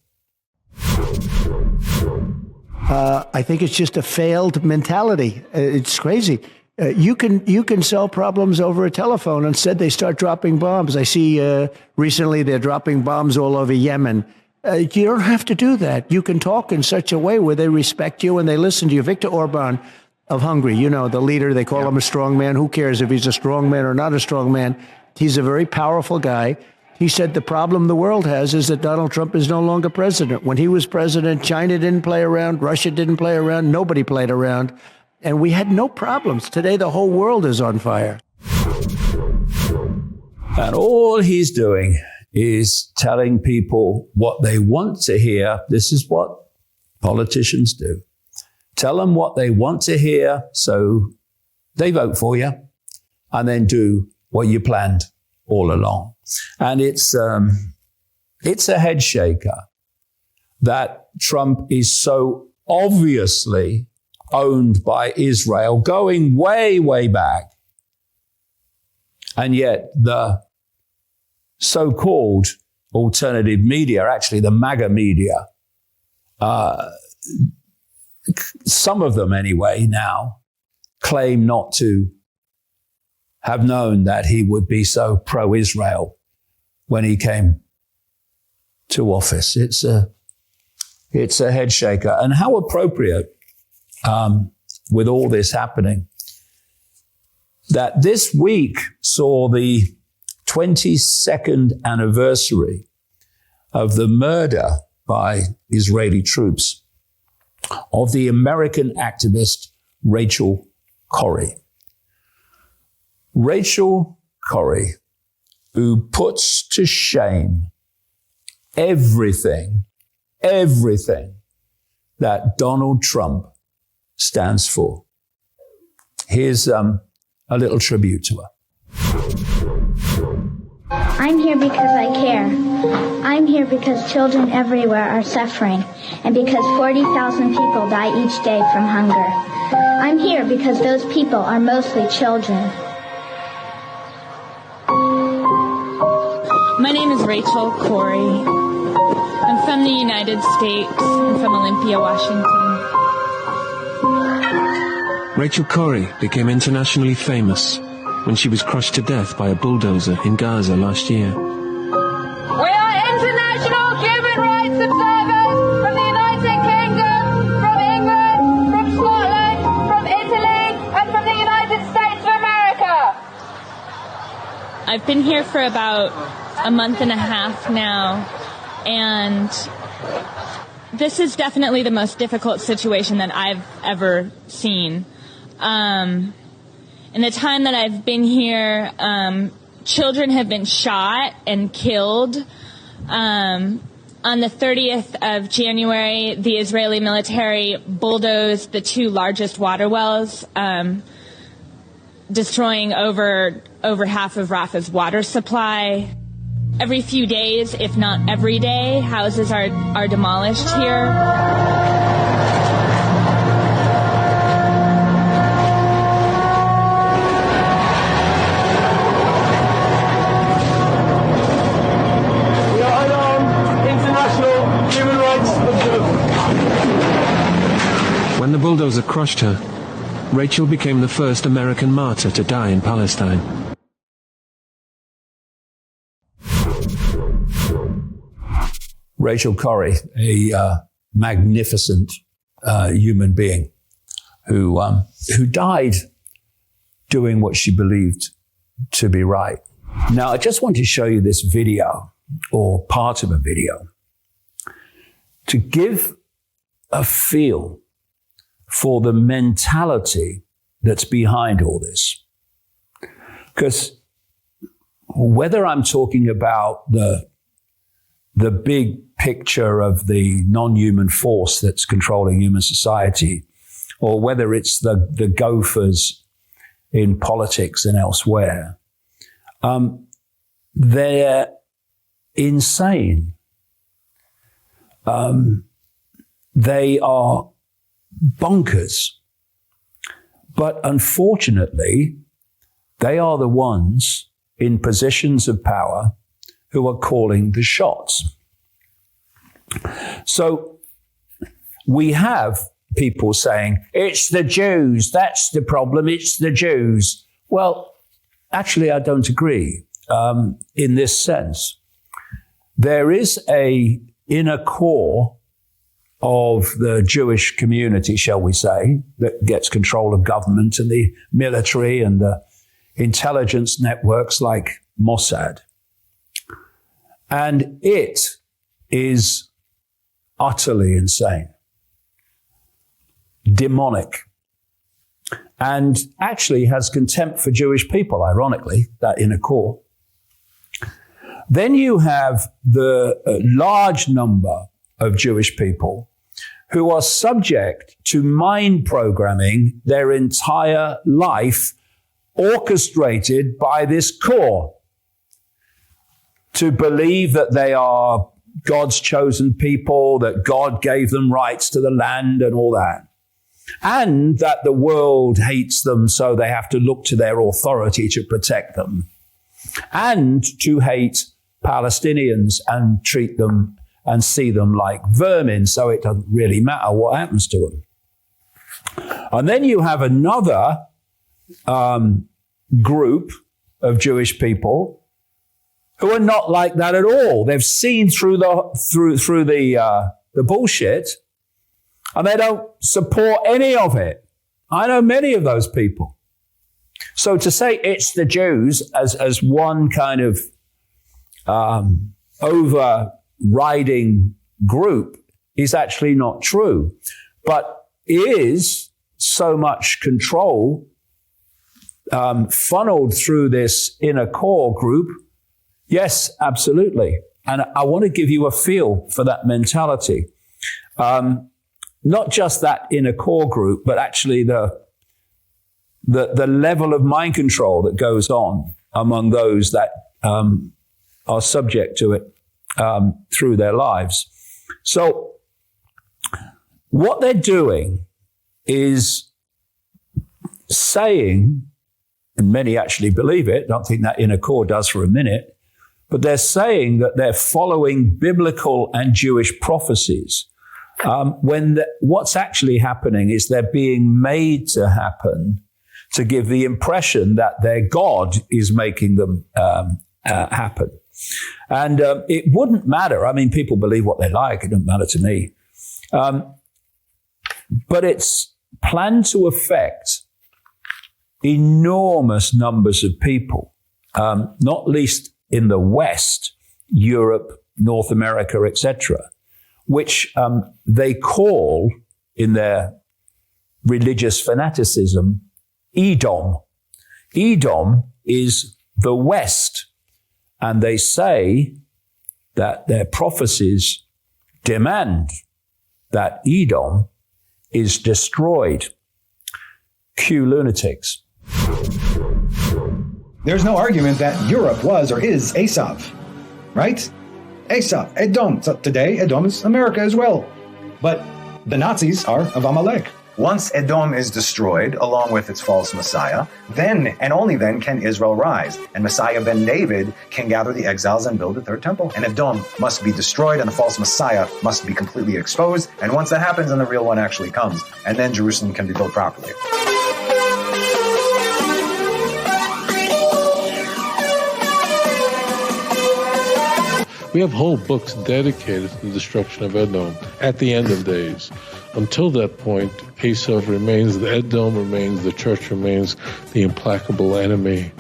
I think it's just a failed mentality. It's crazy. You can solve problems over a telephone. Instead, they start dropping bombs. I see recently they're dropping bombs all over Yemen. You don't have to do that. You can talk in such a way where they respect you and they listen to you. Viktor Orban of Hungary, you know, the leader, they call him a strong man. Who cares if he's a strong man or not a strong man? He's a very powerful guy. He said the problem the world has is that Donald Trump is no longer president. When he was president, China didn't play around, Russia didn't play around, nobody played around, and we had no problems. Today, the whole world is on fire. And all he's doing is telling people what they want to hear. This is what politicians do. Tell them what they want to hear so they vote for you, and then do what you planned all along. And it's a head shaker that Trump is so obviously owned by Israel, going way, way back. And yet the so-called alternative media, actually the MAGA media, some of them anyway now, claim not to have known that he would be so pro-Israel when he came to office. It's a head shaker. And how appropriate, with all this happening, that this week saw the 22nd anniversary of the murder by Israeli troops of the American activist Rachel Corrie. Rachel Corrie, who puts to shame everything that Donald Trump stands for. Here's a little tribute to her. I'm here because I care. I'm here because children everywhere are suffering and because 40,000 people die each day from hunger. I'm here because those people are mostly children. My name is Rachel Corrie. I'm from the United States. I'm from Olympia, Washington. Rachel Corrie became internationally famous when she was crushed to death by a bulldozer in Gaza last year. We are international human rights observers from the United Kingdom, from England, from Scotland, from Italy, and from the United States of America. I've been here for about a month and a half now, and this is definitely the most difficult situation that I've ever seen. In the time that I've been here, children have been shot and killed. On the 30th of January, the Israeli military bulldozed the two largest water wells, destroying over half of Rafah's water supply. Every few days, if not every day, houses are demolished here. When the bulldozer crushed her, Rachel became the first American martyr to die in Palestine. Rachel Corrie, a magnificent human being who died doing what she believed to be right. Now, I just want to show you this video, or part of a video, to give a feel for the mentality that's behind all this. Because whether I'm talking about the big picture of the non-human force that's controlling human society, or whether it's the gophers in politics and elsewhere, they're insane. They are bonkers. But unfortunately, they are the ones in positions of power who are calling the shots. So we have people saying, it's the Jews, that's the problem, it's the Jews. Well, actually, I don't agree in this sense. There is a inner core of the Jewish community, shall we say, that gets control of government and the military and the intelligence networks like Mossad. And it is utterly insane, demonic, and actually has contempt for Jewish people, ironically, that inner core. Then you have the large number of Jewish people who are subject to mind programming their entire life, orchestrated by this core, to believe that they are God's chosen people, that God gave them rights to the land and all that, and that the world hates them, so they have to look to their authority to protect them, and to hate Palestinians and treat them and see them like vermin, so it doesn't really matter what happens to them. And then you have another group of Jewish people who are not like that at all. They've seen through the bullshit, and they don't support any of it. I know many of those people. So to say it's the Jews as one kind of overriding group is actually not true. But is so much control funneled through this inner core group? Yes, absolutely. And I want to give you a feel for that mentality. Not just that inner core group, but actually the level of mind control that goes on among those that are subject to it through their lives. So what they're doing is saying, and many actually believe it, don't think that inner core does for a minute, but they're saying that they're following biblical and Jewish prophecies. When what's actually happening is they're being made to happen to give the impression that their God is making them happen. And it wouldn't matter. I mean, people believe what they like. It doesn't matter to me. But it's planned to affect enormous numbers of people, not least in the West, Europe, North America, etc., which they call, in their religious fanaticism, Edom. Edom is the West. And they say that their prophecies demand that Edom is destroyed. Cue lunatics. There's no argument that Europe was or is Esav, right? Esav, Edom. So today, Edom is America as well. But the Nazis are of Amalek. Once Edom is destroyed, along with its false Messiah, then and only then can Israel rise, and Messiah ben David can gather the exiles and build the third temple. And Edom must be destroyed, and the false Messiah must be completely exposed. And once that happens, then the real one actually comes, and then Jerusalem can be built properly. We have whole books dedicated to the destruction of Edom at the end of days. Until that point, Esav remains, the Edom remains, the church remains the implacable enemy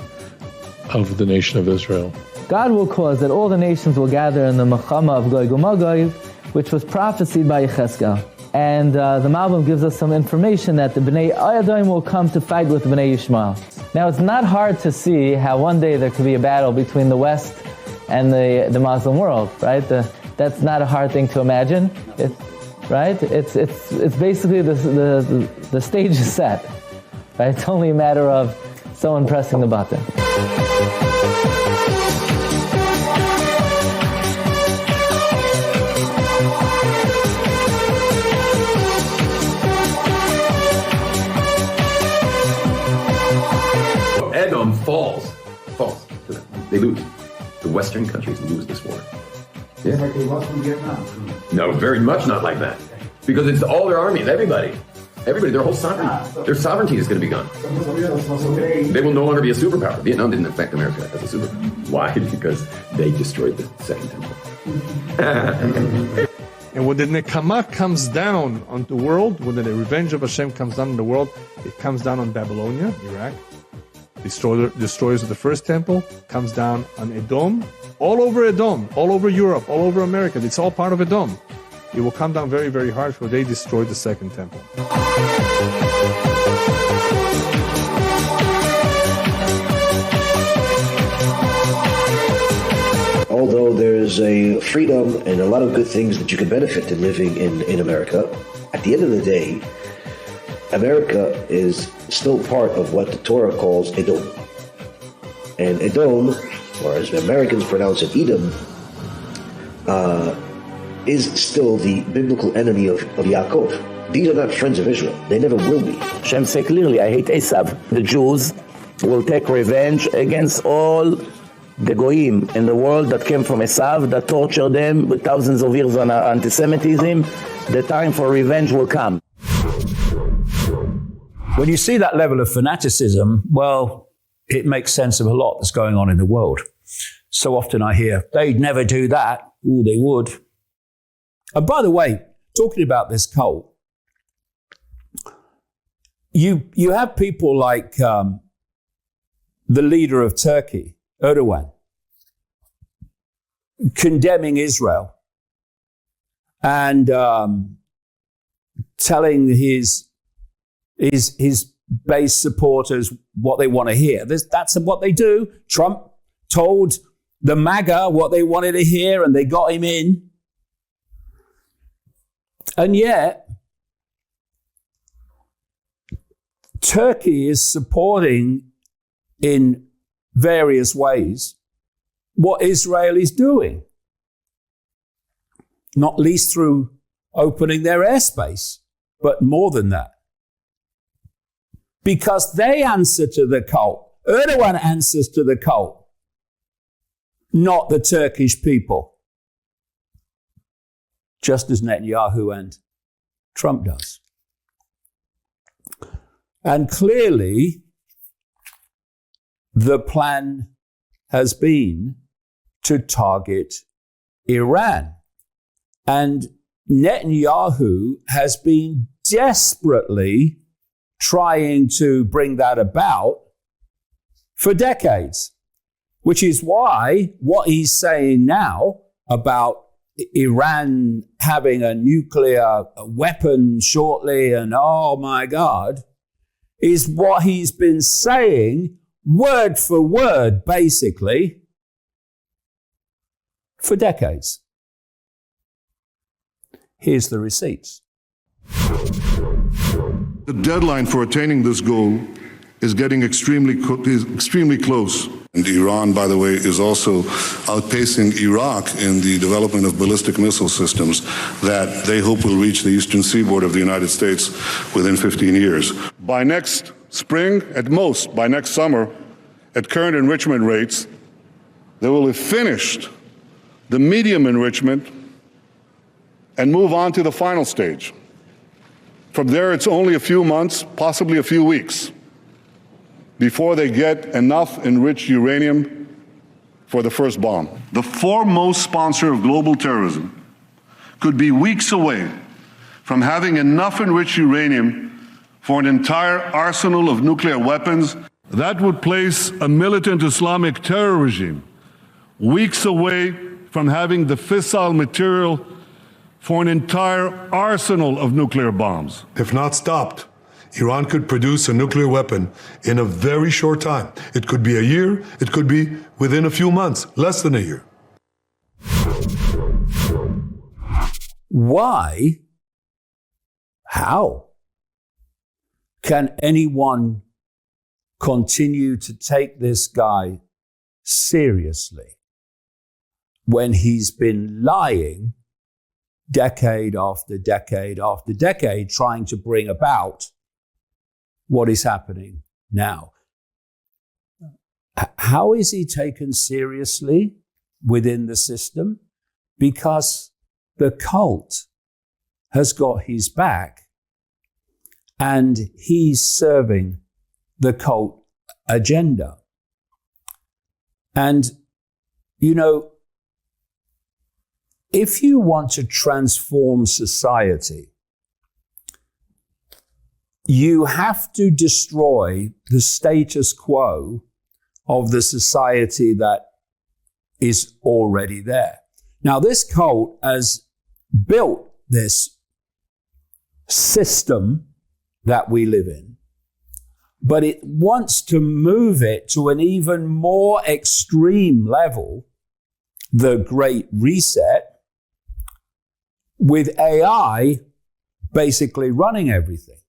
of the nation of Israel. God will cause that all the nations will gather in the Mechama of Gog Magog, which was prophesied by Yechezkel. And the Malbim gives us some information that the Bnei Edom will come to fight with the Bnei Yishmael. Now, it's not hard to see how one day there could be a battle between the West and the Muslim world, right? That's not a hard thing to imagine. Right? It's basically the stage is set. Right? It's only a matter of someone pressing the button. Edom falls. They lose. The Western countries lose this war. Yeah. Like they lost from Vietnam. No, very much not like that. Because it's all their armies, everybody, their whole sovereignty. Their sovereignty is going to be gone. They will no longer be a superpower. Vietnam didn't affect America as a superpower. Why? Because they destroyed the Second Temple. And when the Nekama comes down on the world, when the revenge of Hashem comes down on the world, it comes down on Babylonia, Iraq. Destroyers of the first temple, comes down on Edom, all over Edom, all over Europe, all over America. It's all part of Edom. It will come down very, very hard, for they destroyed the second temple. Although there's a freedom and a lot of good things that you can benefit in living in America, at the end of the day, America is still part of what the Torah calls Edom. And Edom, or as the Americans pronounce it, Edom, is still the biblical enemy of Yaakov. These are not friends of Israel. They never will be. Hashem said clearly, I hate Esav. The Jews will take revenge against all the goyim in the world that came from Esav, that tortured them with thousands of years on anti-Semitism. The time for revenge will come. When you see that level of fanaticism, well, it makes sense of a lot that's going on in the world. So often I hear, they'd never do that. Oh, they would. And by the way, talking about this cult, you have people like the leader of Turkey, Erdogan, condemning Israel and telling his base supporters what they want to hear. That's what they do. Trump told the MAGA what they wanted to hear, and they got him in. And yet, Turkey is supporting in various ways what Israel is doing, not least through opening their airspace, but more than that. Because they answer to the cult. Erdogan answers to the cult, not the Turkish people, just as Netanyahu and Trump does. And clearly, the plan has been to target Iran. And Netanyahu has been desperately trying to bring that about for decades, which is why what he's saying now about Iran having a nuclear weapon shortly and oh my God, is what he's been saying word for word, basically, for decades. Here's the receipts. The deadline for attaining this goal is getting extremely close. And Iran, by the way, is also outpacing Iraq in the development of ballistic missile systems that they hope will reach the eastern seaboard of the United States within 15 years. By next spring, at most, by next summer, at current enrichment rates, they will have finished the medium enrichment and move on to the final stage. From there, it's only a few months, possibly a few weeks, before they get enough enriched uranium for the first bomb. The foremost sponsor of global terrorism could be weeks away from having enough enriched uranium for an entire arsenal of nuclear weapons. That would place a militant Islamic terror regime weeks away from having the fissile material for an entire arsenal of nuclear bombs. If not stopped, Iran could produce a nuclear weapon in a very short time. It could be a year, it could be within a few months, less than a year. Why? How can anyone continue to take this guy seriously when he's been lying decade after decade after decade, trying to bring about what is happening now? How is he taken seriously within the system? Because the cult has got his back and he's serving the cult agenda. And, you know, if you want to transform society, you have to destroy the status quo of the society that is already there. Now, this cult has built this system that we live in, but it wants to move it to an even more extreme level, the Great Reset, with AI basically running everything.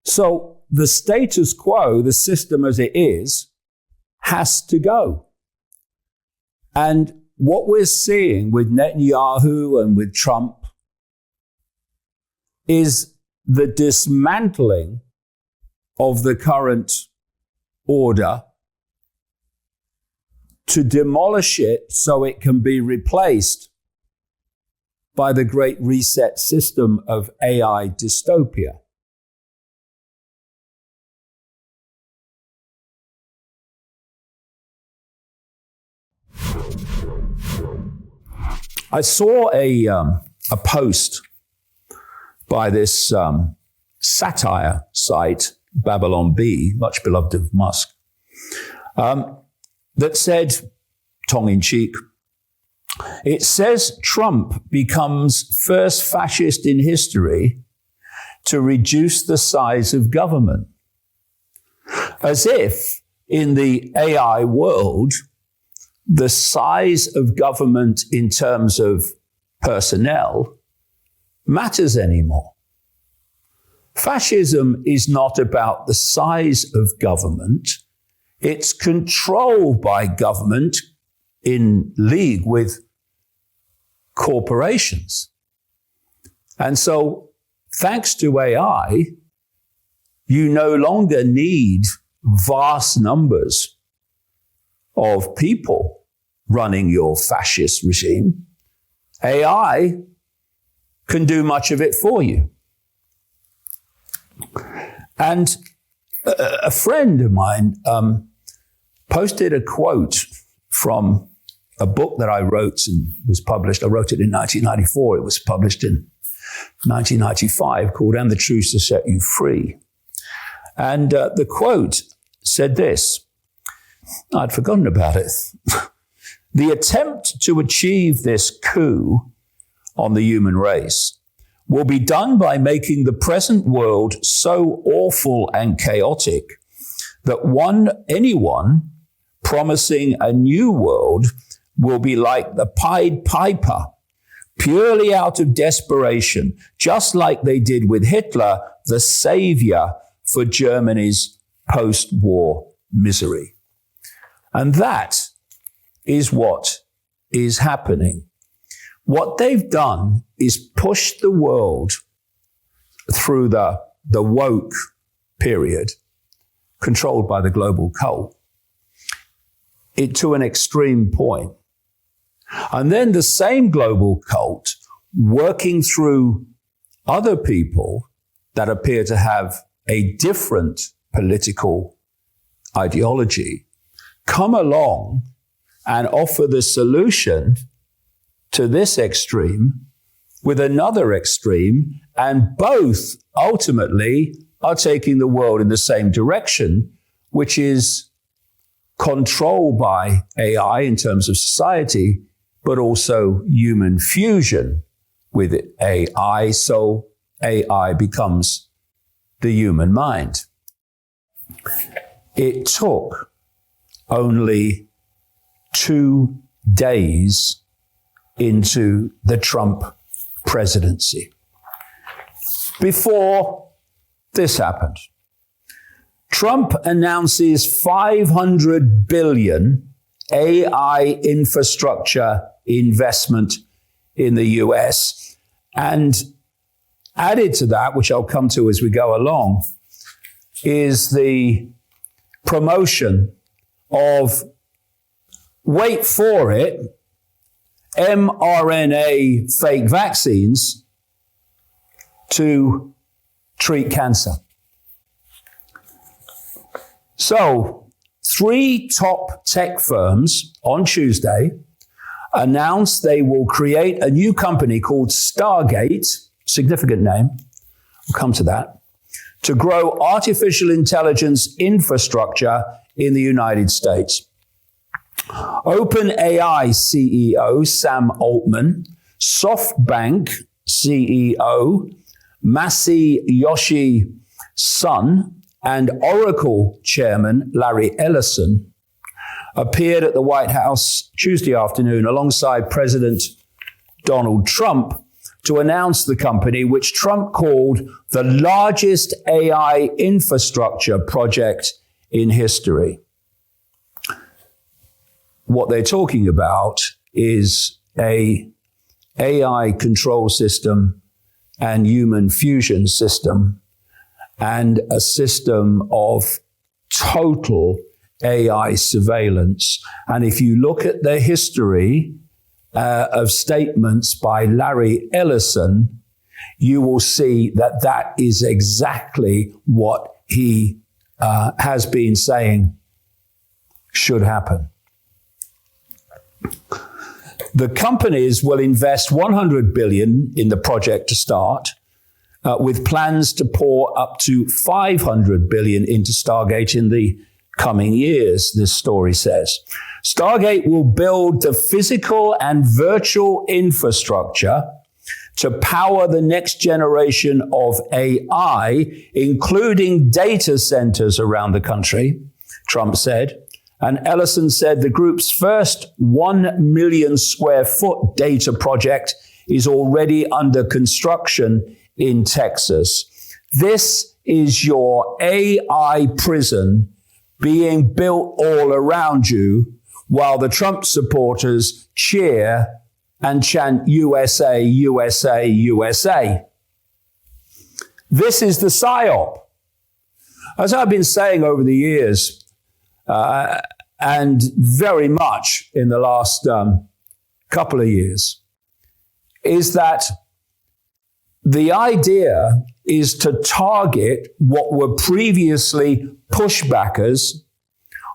So the status quo, the system as it is, has to go. And what we're seeing with Netanyahu and with Trump is the dismantling of the current order to demolish it so it can be replaced by the great reset system of AI dystopia. I saw a post by this satire site, Babylon Bee, much beloved of Musk, that said, tongue-in-cheek, it says Trump becomes first fascist in history to reduce the size of government. As if in the AI world, the size of government in terms of personnel matters anymore. Fascism is not about the size of government. It's control by government in league with corporations. And so, thanks to AI, you no longer need vast numbers of people running your fascist regime. AI can do much of it for you. And a friend of mine posted a quote from a book that I wrote and was published. I wrote it in 1994. It was published in 1995 called "And the Truth to Set You Free." And the quote said this. I'd forgotten about it. The attempt to achieve this coup on the human race will be done by making the present world so awful and chaotic that anyone promising a new world will be like the Pied Piper, purely out of desperation, just like they did with Hitler, the savior for Germany's post-war misery. And that is what is happening. What they've done is push the world through the woke period, controlled by the global cult, to an extreme point. And then the same global cult, working through other people that appear to have a different political ideology, come along and offer the solution to this extreme with another extreme, and both ultimately are taking the world in the same direction, which is control by AI in terms of society, but also human fusion with AI, so AI becomes the human mind. It took only 2 days into the Trump presidency before this happened. Trump announces $500 billion AI infrastructure investment in the US. And added to that, which I'll come to as we go along, is the promotion of, wait for it, mRNA fake vaccines to treat cancer. So, 3 top tech firms on Tuesday announced they will create a new company called Stargate, significant name, we'll come to that, to grow artificial intelligence infrastructure in the United States. OpenAI CEO Sam Altman, SoftBank CEO Masayoshi Son, and Oracle chairman Larry Ellison appeared at the White House Tuesday afternoon alongside President Donald Trump to announce the company, which Trump called the largest AI infrastructure project in history. What they're talking about is a AI control system and human fusion system, and a system of total AI surveillance. And if you look at the history of statements by Larry Ellison, you will see that that is exactly what he has been saying should happen. The companies will invest $100 billion in the project to start, with plans to pour up to $500 billion into Stargate in the coming years, this story says. Stargate will build the physical and virtual infrastructure to power the next generation of AI, including data centers around the country, Trump said. And Ellison said the group's first 1 million square foot data project is already under construction in Texas. This is your AI prison being built all around you while the Trump supporters cheer and chant USA, USA, USA. This is the PSYOP. As I've been saying over the years, and very much in the last couple of years, is that the idea is to target what were previously pushbackers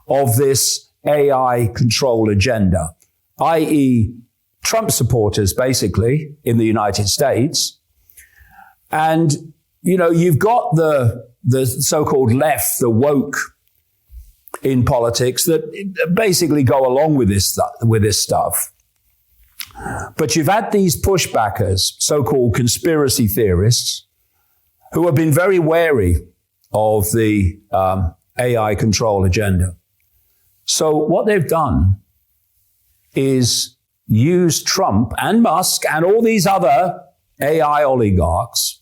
of this AI control agenda, i.e., Trump supporters, basically, in the United States. And, you know, you've got the so-called left, the woke in politics that basically go along with this stuff. But you've had these pushbackers, so-called conspiracy theorists, who have been very wary of the AI control agenda. So what they've done is use Trump and Musk and all these other AI oligarchs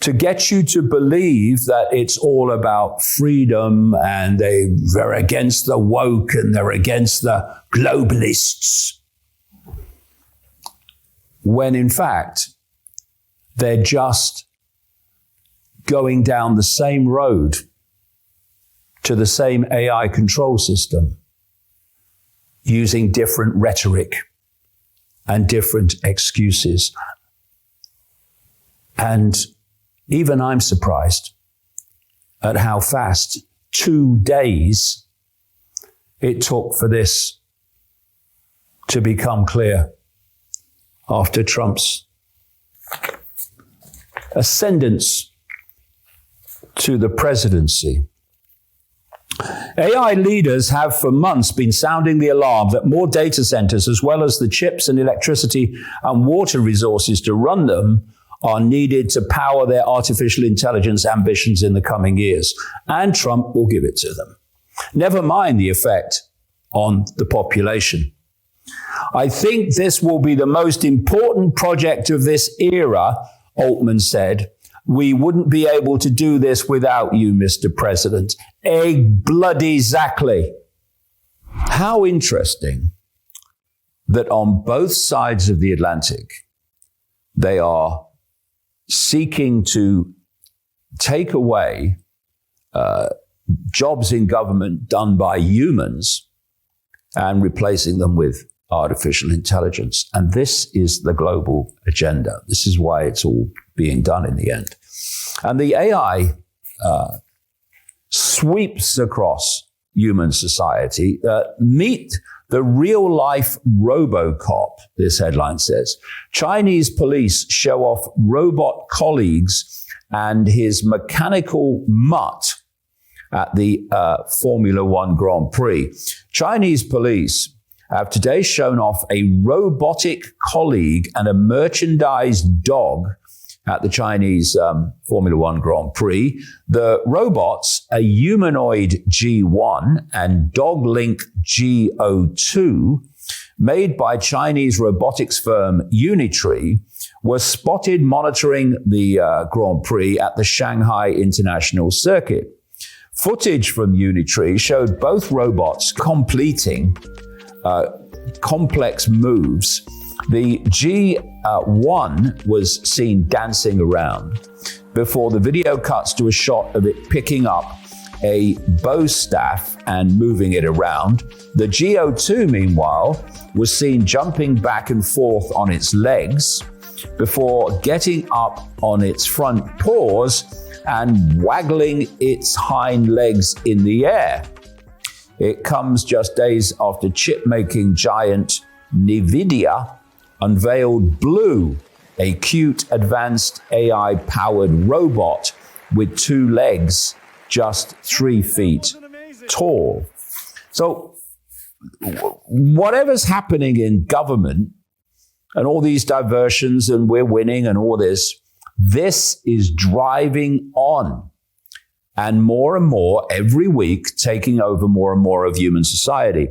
to get you to believe that it's all about freedom and they're against the woke and they're against the globalists. When in fact, they're just going down the same road to the same AI control system, using different rhetoric and different excuses. And even I'm surprised at how fast 2 days it took for this to become clear after Trump's ascendance to the presidency. AI leaders have for months been sounding the alarm that more data centers, as well as the chips and electricity and water resources to run them, are needed to power their artificial intelligence ambitions in the coming years. And Trump will give it to them. Never mind the effect on the population. I think this will be the most important project of this era, Altman said. We wouldn't be able to do this without you, Mr. President. Bloody exactly. How interesting that on both sides of the Atlantic, they are seeking to take away jobs in government done by humans and replacing them with artificial intelligence. And this is the global agenda. This is why it's all being done in the end. And the AI sweeps across human society. Meet the real-life RoboCop, this headline says. Chinese police show off robot colleagues and his mechanical mutt at the Formula One Grand Prix. Chinese police have today shown off a robotic colleague and a merchandised dog at the Chinese Formula One Grand Prix. The robots, a humanoid G1 and DogLink G02, made by Chinese robotics firm Unitree, were spotted monitoring the Grand Prix at the Shanghai International Circuit. Footage from Unitree showed both robots completing complex moves. The G1 was seen dancing around before the video cuts to a shot of it picking up a bow staff and moving it around. The GO2, meanwhile, was seen jumping back and forth on its legs before getting up on its front paws and waggling its hind legs in the air. It comes just days after chip-making giant NVIDIA unveiled Blue, a cute, advanced AI-powered robot with 2 legs, just 3 feet tall. So whatever's happening in government and all these diversions and we're winning and all this is driving on and more every week, taking over more and more of human society.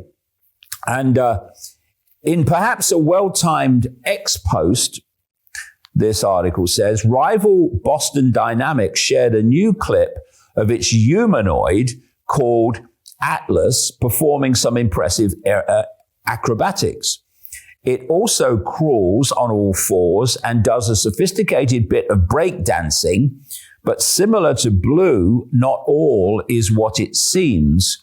And in perhaps a well-timed ex-post, this article says, rival Boston Dynamics shared a new clip of its humanoid called Atlas performing some impressive acrobatics. It also crawls on all fours and does a sophisticated bit of breakdancing, but similar to Blue, not all is what it seems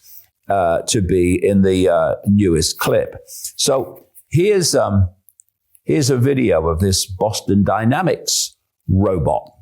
to be in the newest clip. So here's a video of this Boston Dynamics robot.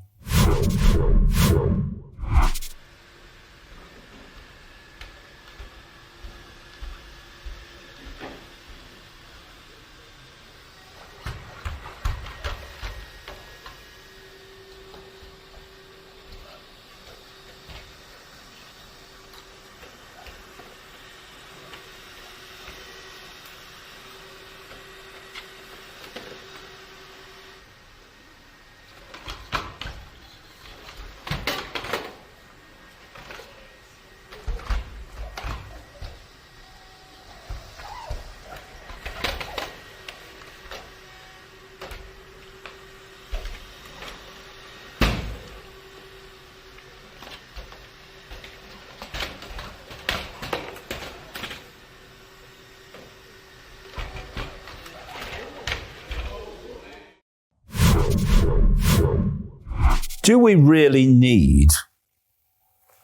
Do we really need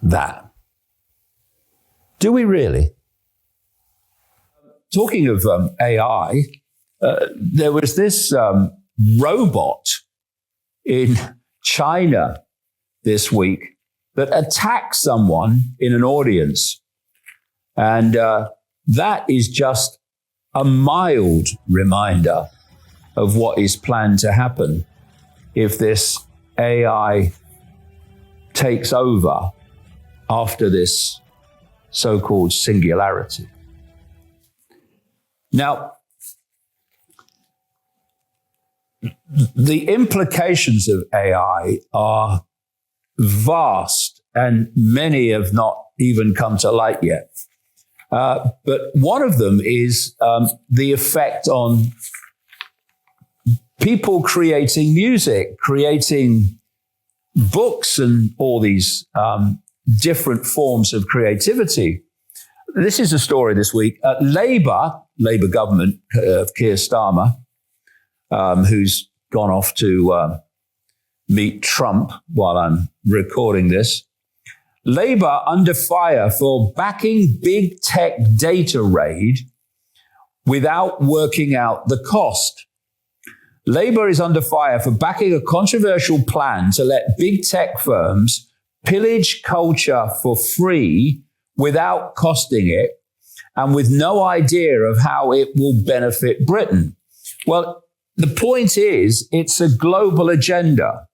that? Do we really? Talking of AI, there was this robot in China this week that attacked someone in an audience. And that is just a mild reminder of what is planned to happen if this AI takes over after this so-called singularity. Now, the implications of AI are vast, and many have not even come to light yet. But one of them is the effect on people creating music, creating books, and all these different forms of creativity. This is a story this week. Labour government of Keir Starmer, who's gone off to meet Trump while I'm recording this. Labour under fire for backing big tech data raid without working out the cost. Labour is under fire for backing a controversial plan to let big tech firms pillage culture for free without costing it and with no idea of how it will benefit Britain. Well, the point is, it's a global agenda.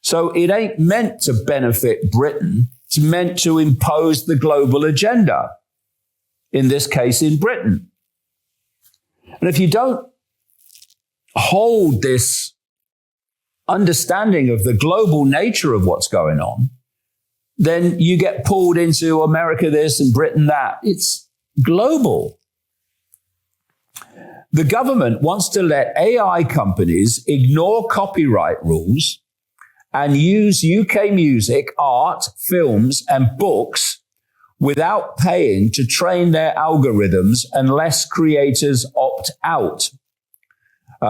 So it ain't meant to benefit Britain. It's meant to impose the global agenda, in this case, in Britain. And if you don't hold this understanding of the global nature of what's going on, then you get pulled into America this and Britain that. It's global. The government wants to let AI companies ignore copyright rules and use UK music, art, films, and books without paying to train their algorithms unless creators opt out.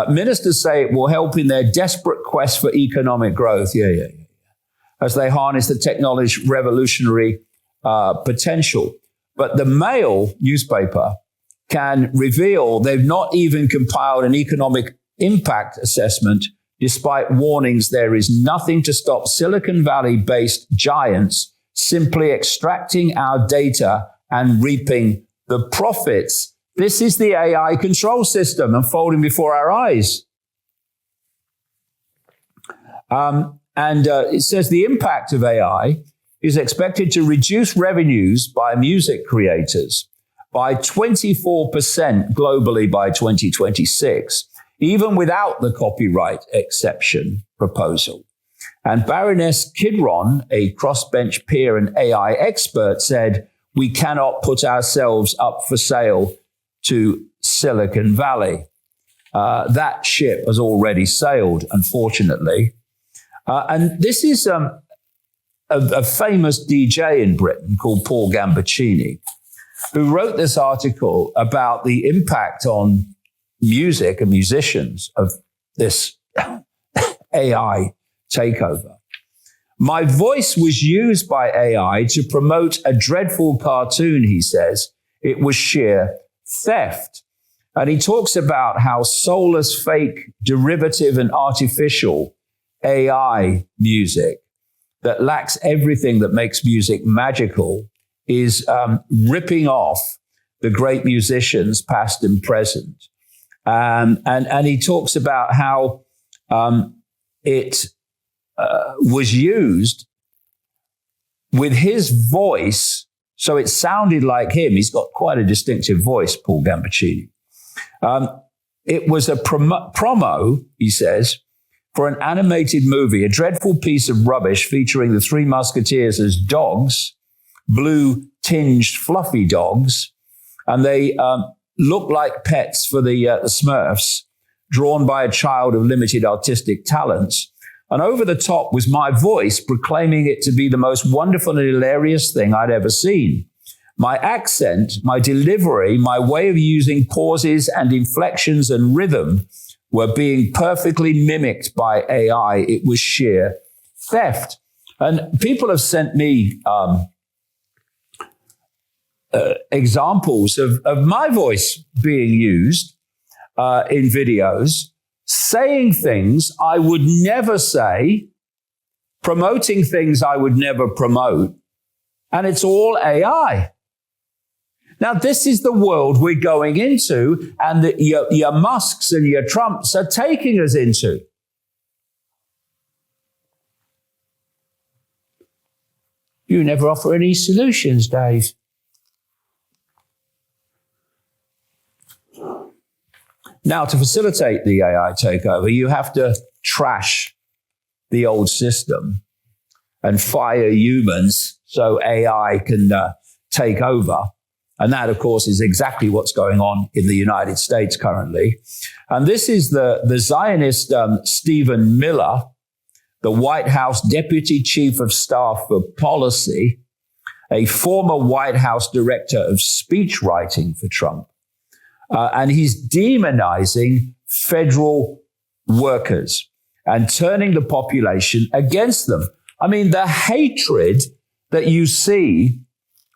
Ministers say it will help in their desperate quest for economic growth. As they harness the technology revolutionary potential. But the Mail newspaper can reveal they've not even compiled an economic impact assessment, despite warnings there is nothing to stop Silicon Valley-based giants simply extracting our data and reaping the profits. This is the AI control system unfolding before our eyes. It says the impact of AI is expected to reduce revenues by music creators by 24% globally by 2026, even without the copyright exception proposal. And Baroness Kidron, a crossbench peer and AI expert, said, we cannot put ourselves up for sale to Silicon Valley. That ship has already sailed, unfortunately. And this is a famous DJ in Britain called Paul Gambaccini, who wrote this article about the impact on music and musicians of this AI takeover. My voice was used by AI to promote a dreadful cartoon, he says. It was sheer theft. And he talks about how soulless, fake, derivative, and artificial AI music that lacks everything that makes music magical is ripping off the great musicians, past and present. And he talks about how it was used with his voice, so it sounded like him. He's got quite a distinctive voice, Paul Gambaccini. It was a promo, he says, for an animated movie, a dreadful piece of rubbish featuring the Three Musketeers as dogs, blue-tinged fluffy dogs, and they look like pets for the Smurfs, drawn by a child of limited artistic talents. And over the top was my voice proclaiming it to be the most wonderful and hilarious thing I'd ever seen. My accent, my delivery, my way of using pauses and inflections and rhythm were being perfectly mimicked by AI. It was sheer theft. And people have sent me examples of my voice being used in videos, saying things I would never say, promoting things I would never promote, and it's all AI. Now, this is the world we're going into, and that your Musks and your Trumps are taking us into. You never offer any solutions, Dave. Now, to facilitate the AI takeover, you have to trash the old system and fire humans so AI can take over. And that, of course, is exactly what's going on in the United States currently. And this is the Zionist Stephen Miller, the White House Deputy Chief of Staff for Policy, a former White House Director of Speech Writing for Trump. And he's demonizing federal workers and turning the population against them. I mean, the hatred that you see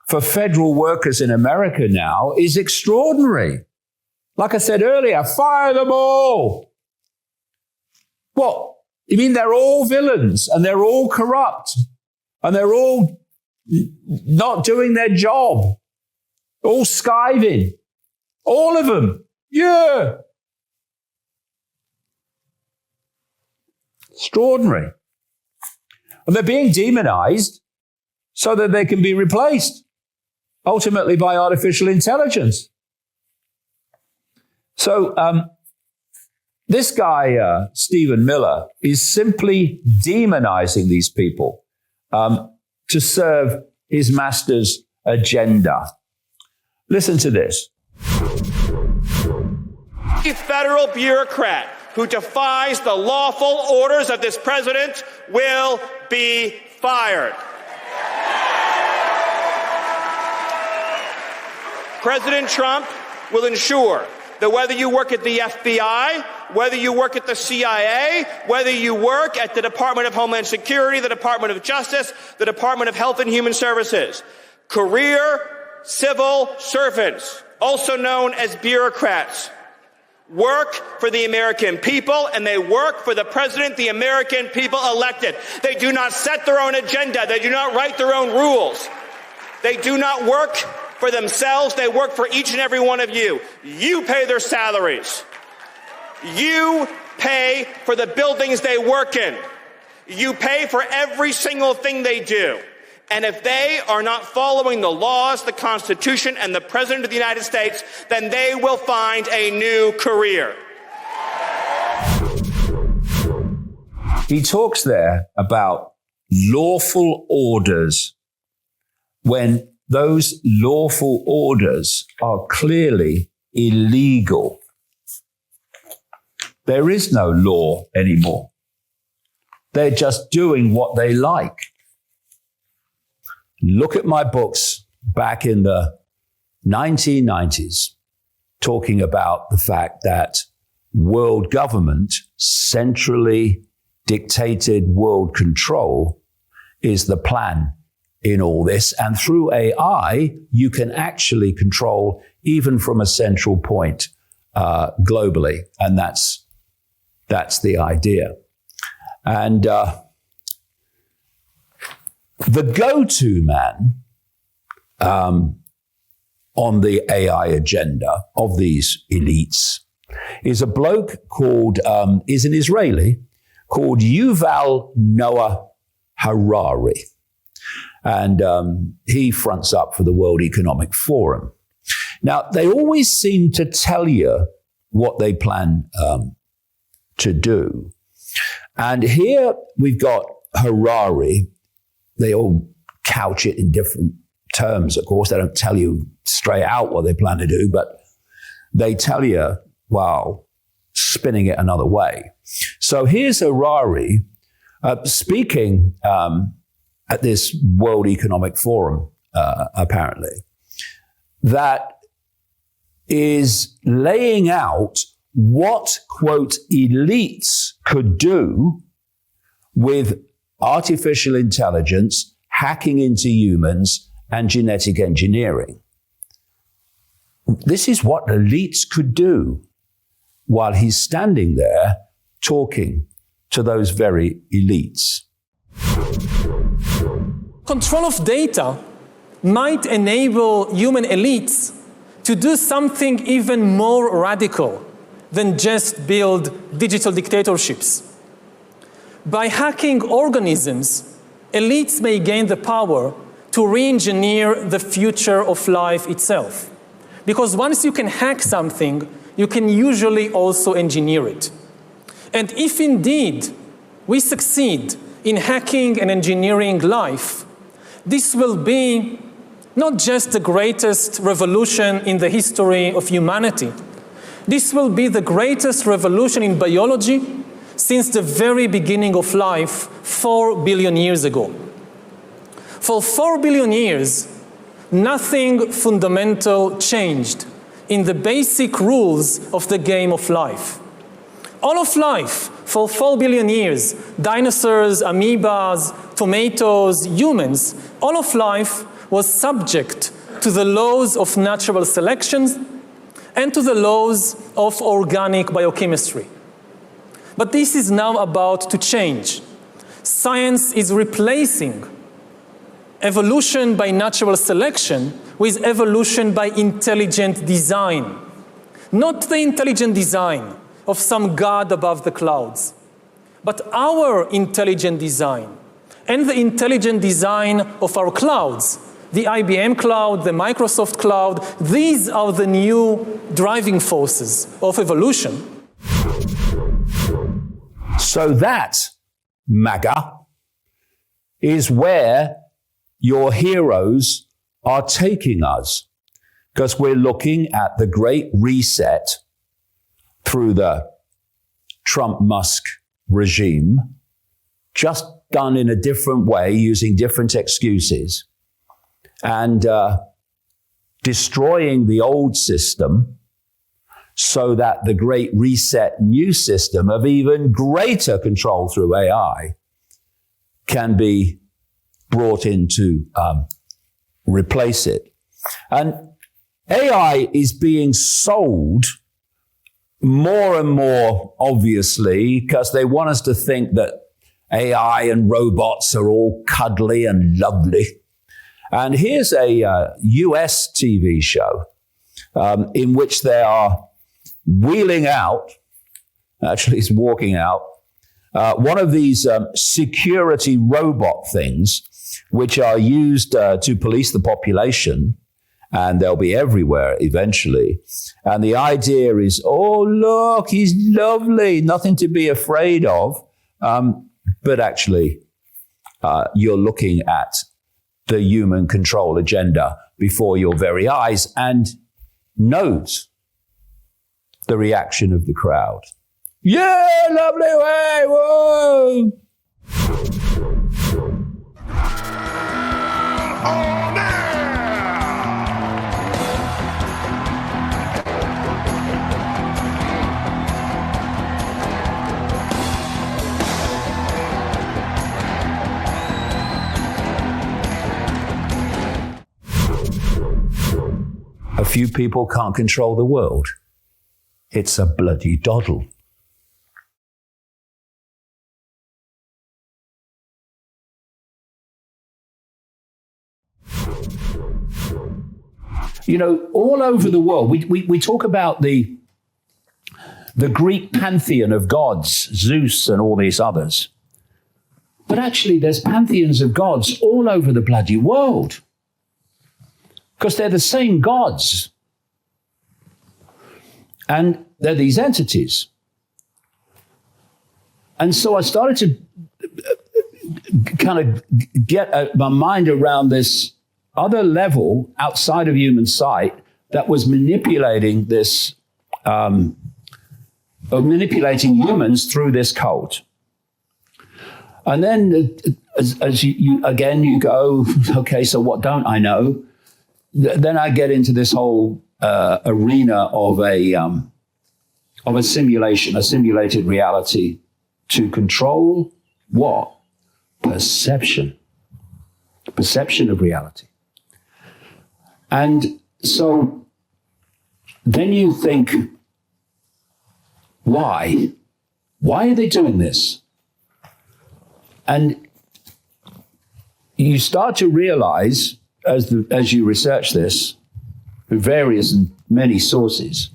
for federal workers in America now is extraordinary. Like I said earlier, fire them all. What? You mean they're all villains and they're all corrupt and they're all not doing their job, all skiving, all of them? Yeah. Extraordinary. And they're being demonized so that they can be replaced, ultimately by artificial intelligence. So this guy, Stephen Miller, is simply demonizing these people to serve his master's agenda. Listen to this. A federal bureaucrat who defies the lawful orders of this president will be fired. President Trump will ensure that whether you work at the FBI, whether you work at the CIA, whether you work at the Department of Homeland Security, the Department of Justice, the Department of Health and Human Services, Career civil servants, also known as bureaucrats, work for the American people, and they work for the president the American people elected. They do not set their own agenda. They do not write their own rules. They do not work for themselves. They work for each and every one of you. You pay their salaries. You pay for the buildings they work in. You pay for every single thing they do. And if they are not following the laws, the Constitution, and the President of the United States, then they will find a new career. He talks there about lawful orders when those lawful orders are clearly illegal. There is no law anymore. They're just doing what they like. Look at my books back in the 1990s, talking about the fact that world government, centrally dictated world control, is the plan in all this. And through AI, you can actually control even from a central point globally. And that's the idea. And the go-to man on the AI agenda of these elites is a bloke called, is an Israeli, called Yuval Noah Harari. And he fronts up for the World Economic Forum. Now, they always seem to tell you what they plan to do. And here we've got Harari. They all couch it in different terms, of course. They don't tell you straight out what they plan to do, but they tell you, well, spinning it another way. So here's Harari speaking at this World Economic Forum, apparently, that is laying out what, quote, elites could do with artificial intelligence, hacking into humans, and genetic engineering. This is what elites could do while he's standing there talking to those very elites. Control of data might enable human elites to do something even more radical than just build digital dictatorships. By hacking organisms, elites may gain the power to re-engineer the future of life itself. Because once you can hack something, you can usually also engineer it. And if indeed we succeed in hacking and engineering life, this will be not just the greatest revolution in the history of humanity. This will be the greatest revolution in biology since the very beginning of life 4 billion years ago. For 4 billion years, nothing fundamental changed in the basic rules of the game of life. All of life, for 4 billion years, dinosaurs, amoebas, tomatoes, humans, all of life was subject to the laws of natural selection and to the laws of organic biochemistry. But this is now about to change. Science is replacing evolution by natural selection with evolution by intelligent design. Not the intelligent design of some god above the clouds, but our intelligent design and the intelligent design of our clouds, the IBM cloud, the Microsoft cloud. These are the new driving forces of evolution. So that, MAGA, is where your heroes are taking us, because we're looking at the Great Reset through the Trump-Musk regime, just done in a different way, using different excuses, and destroying the old system so that the Great Reset new system of even greater control through AI can be brought into replace it. And AI is being sold more and more, obviously, because they want us to think that AI and robots are all cuddly and lovely. And here's a US TV show in which they are wheeling out, actually it's walking out, one of these security robot things, which are used to police the population, and they'll be everywhere eventually. And the idea is, oh, look, he's lovely, nothing to be afraid of. But actually, you're looking at the human control agenda before your very eyes, and note the reaction of the crowd. Yeah, lovely way, whoa! A few people can't control the world. It's a bloody doddle. You know, all over the world, we talk about the Greek pantheon of gods, Zeus and all these others. But actually, there's pantheons of gods all over the bloody world. Because they're the same gods. And they're these entities. And so I started to kind of get my mind around this other level outside of human sight that was manipulating this, manipulating humans through this cult. And then as you go, okay, so what don't I know? Then I get into this whole arena of a simulation, a simulated reality to control what? Perception. Perception of reality. And so then you think, why? Why are they doing this? And you start to realize, as you research this, through various and many sources,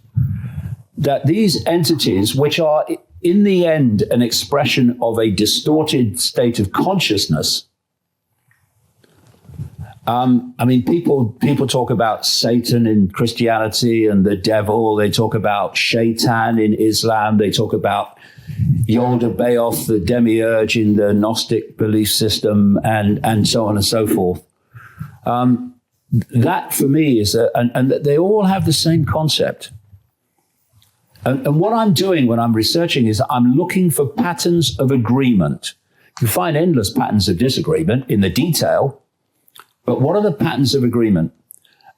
that these entities, which are in the end an expression of a distorted state of consciousness. I mean, people talk about Satan in Christianity and the devil. They talk about Shaitan in Islam. They talk about Yod-Baoth, the demiurge in the Gnostic belief system, and so on and so forth. That for me is, and they all have the same concept. And what I'm doing when I'm researching is I'm looking for patterns of agreement. You find endless patterns of disagreement in the detail, but what are the patterns of agreement?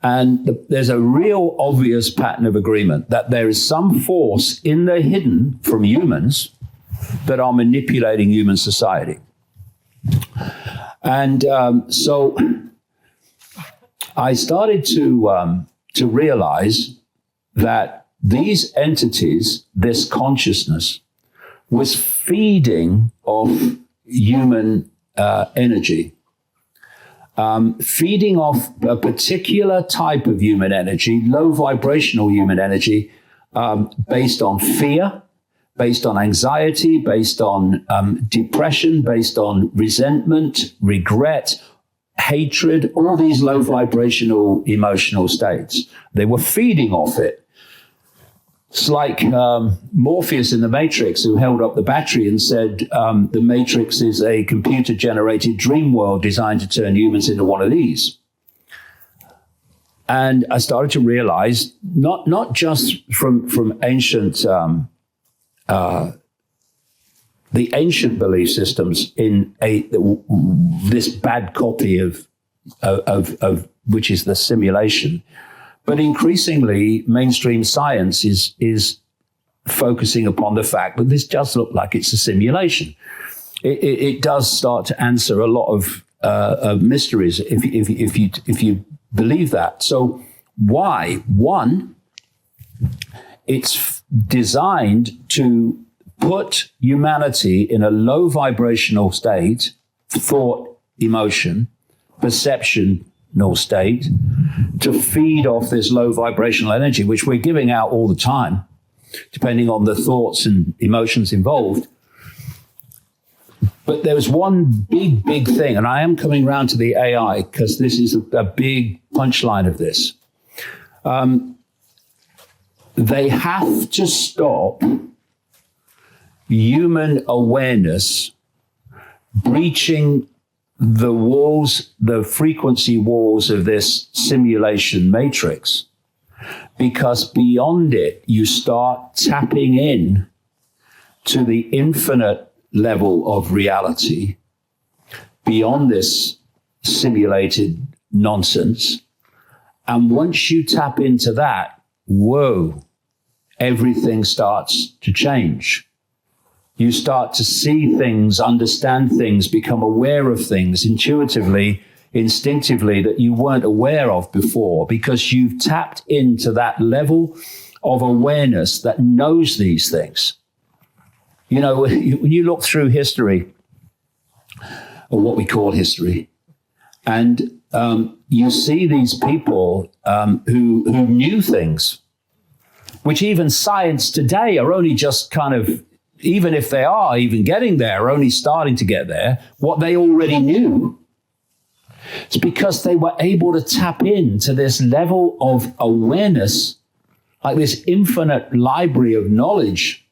And there's a real obvious pattern of agreement that there is some force in the hidden from humans that are manipulating human society. And so I started to realize that these entities, this consciousness, was feeding off human energy, feeding off a particular type of human energy, low vibrational human energy, based on fear, based on anxiety, based on depression, based on resentment, regret, hatred, all these low vibrational emotional states. They were feeding off it. It's like Morpheus in The Matrix, who held up the battery and said, the Matrix is a computer-generated dream world designed to turn humans into one of these. And I started to realize, not just from ancient, the ancient belief systems in this bad copy of which is the simulation, but increasingly, mainstream science is focusing upon the fact that this does look like it's a simulation. It does start to answer a lot of mysteries if you believe that. So why? One, it's designed to put humanity in a low vibrational state, thought, emotion, perceptional state, to feed off this low vibrational energy, which we're giving out all the time, depending on the thoughts and emotions involved. But there's one big thing, and I am coming round to the AI because this is a big punchline of this. They have to stop human awareness breaching the walls, the frequency walls of this simulation matrix, because beyond it, you start tapping in to the infinite level of reality beyond this simulated nonsense. And once you tap into that, whoa, everything starts to change. You start to see things, understand things, become aware of things intuitively, instinctively that you weren't aware of before, because you've tapped into that level of awareness that knows these things. You know, when you look through history, or what we call history, and you see these people who knew things, which even science today are only just kind of, even if they are even getting there, are only starting to get there, what they already knew. It's because they were able to tap into this level of awareness, like this infinite library of knowledge,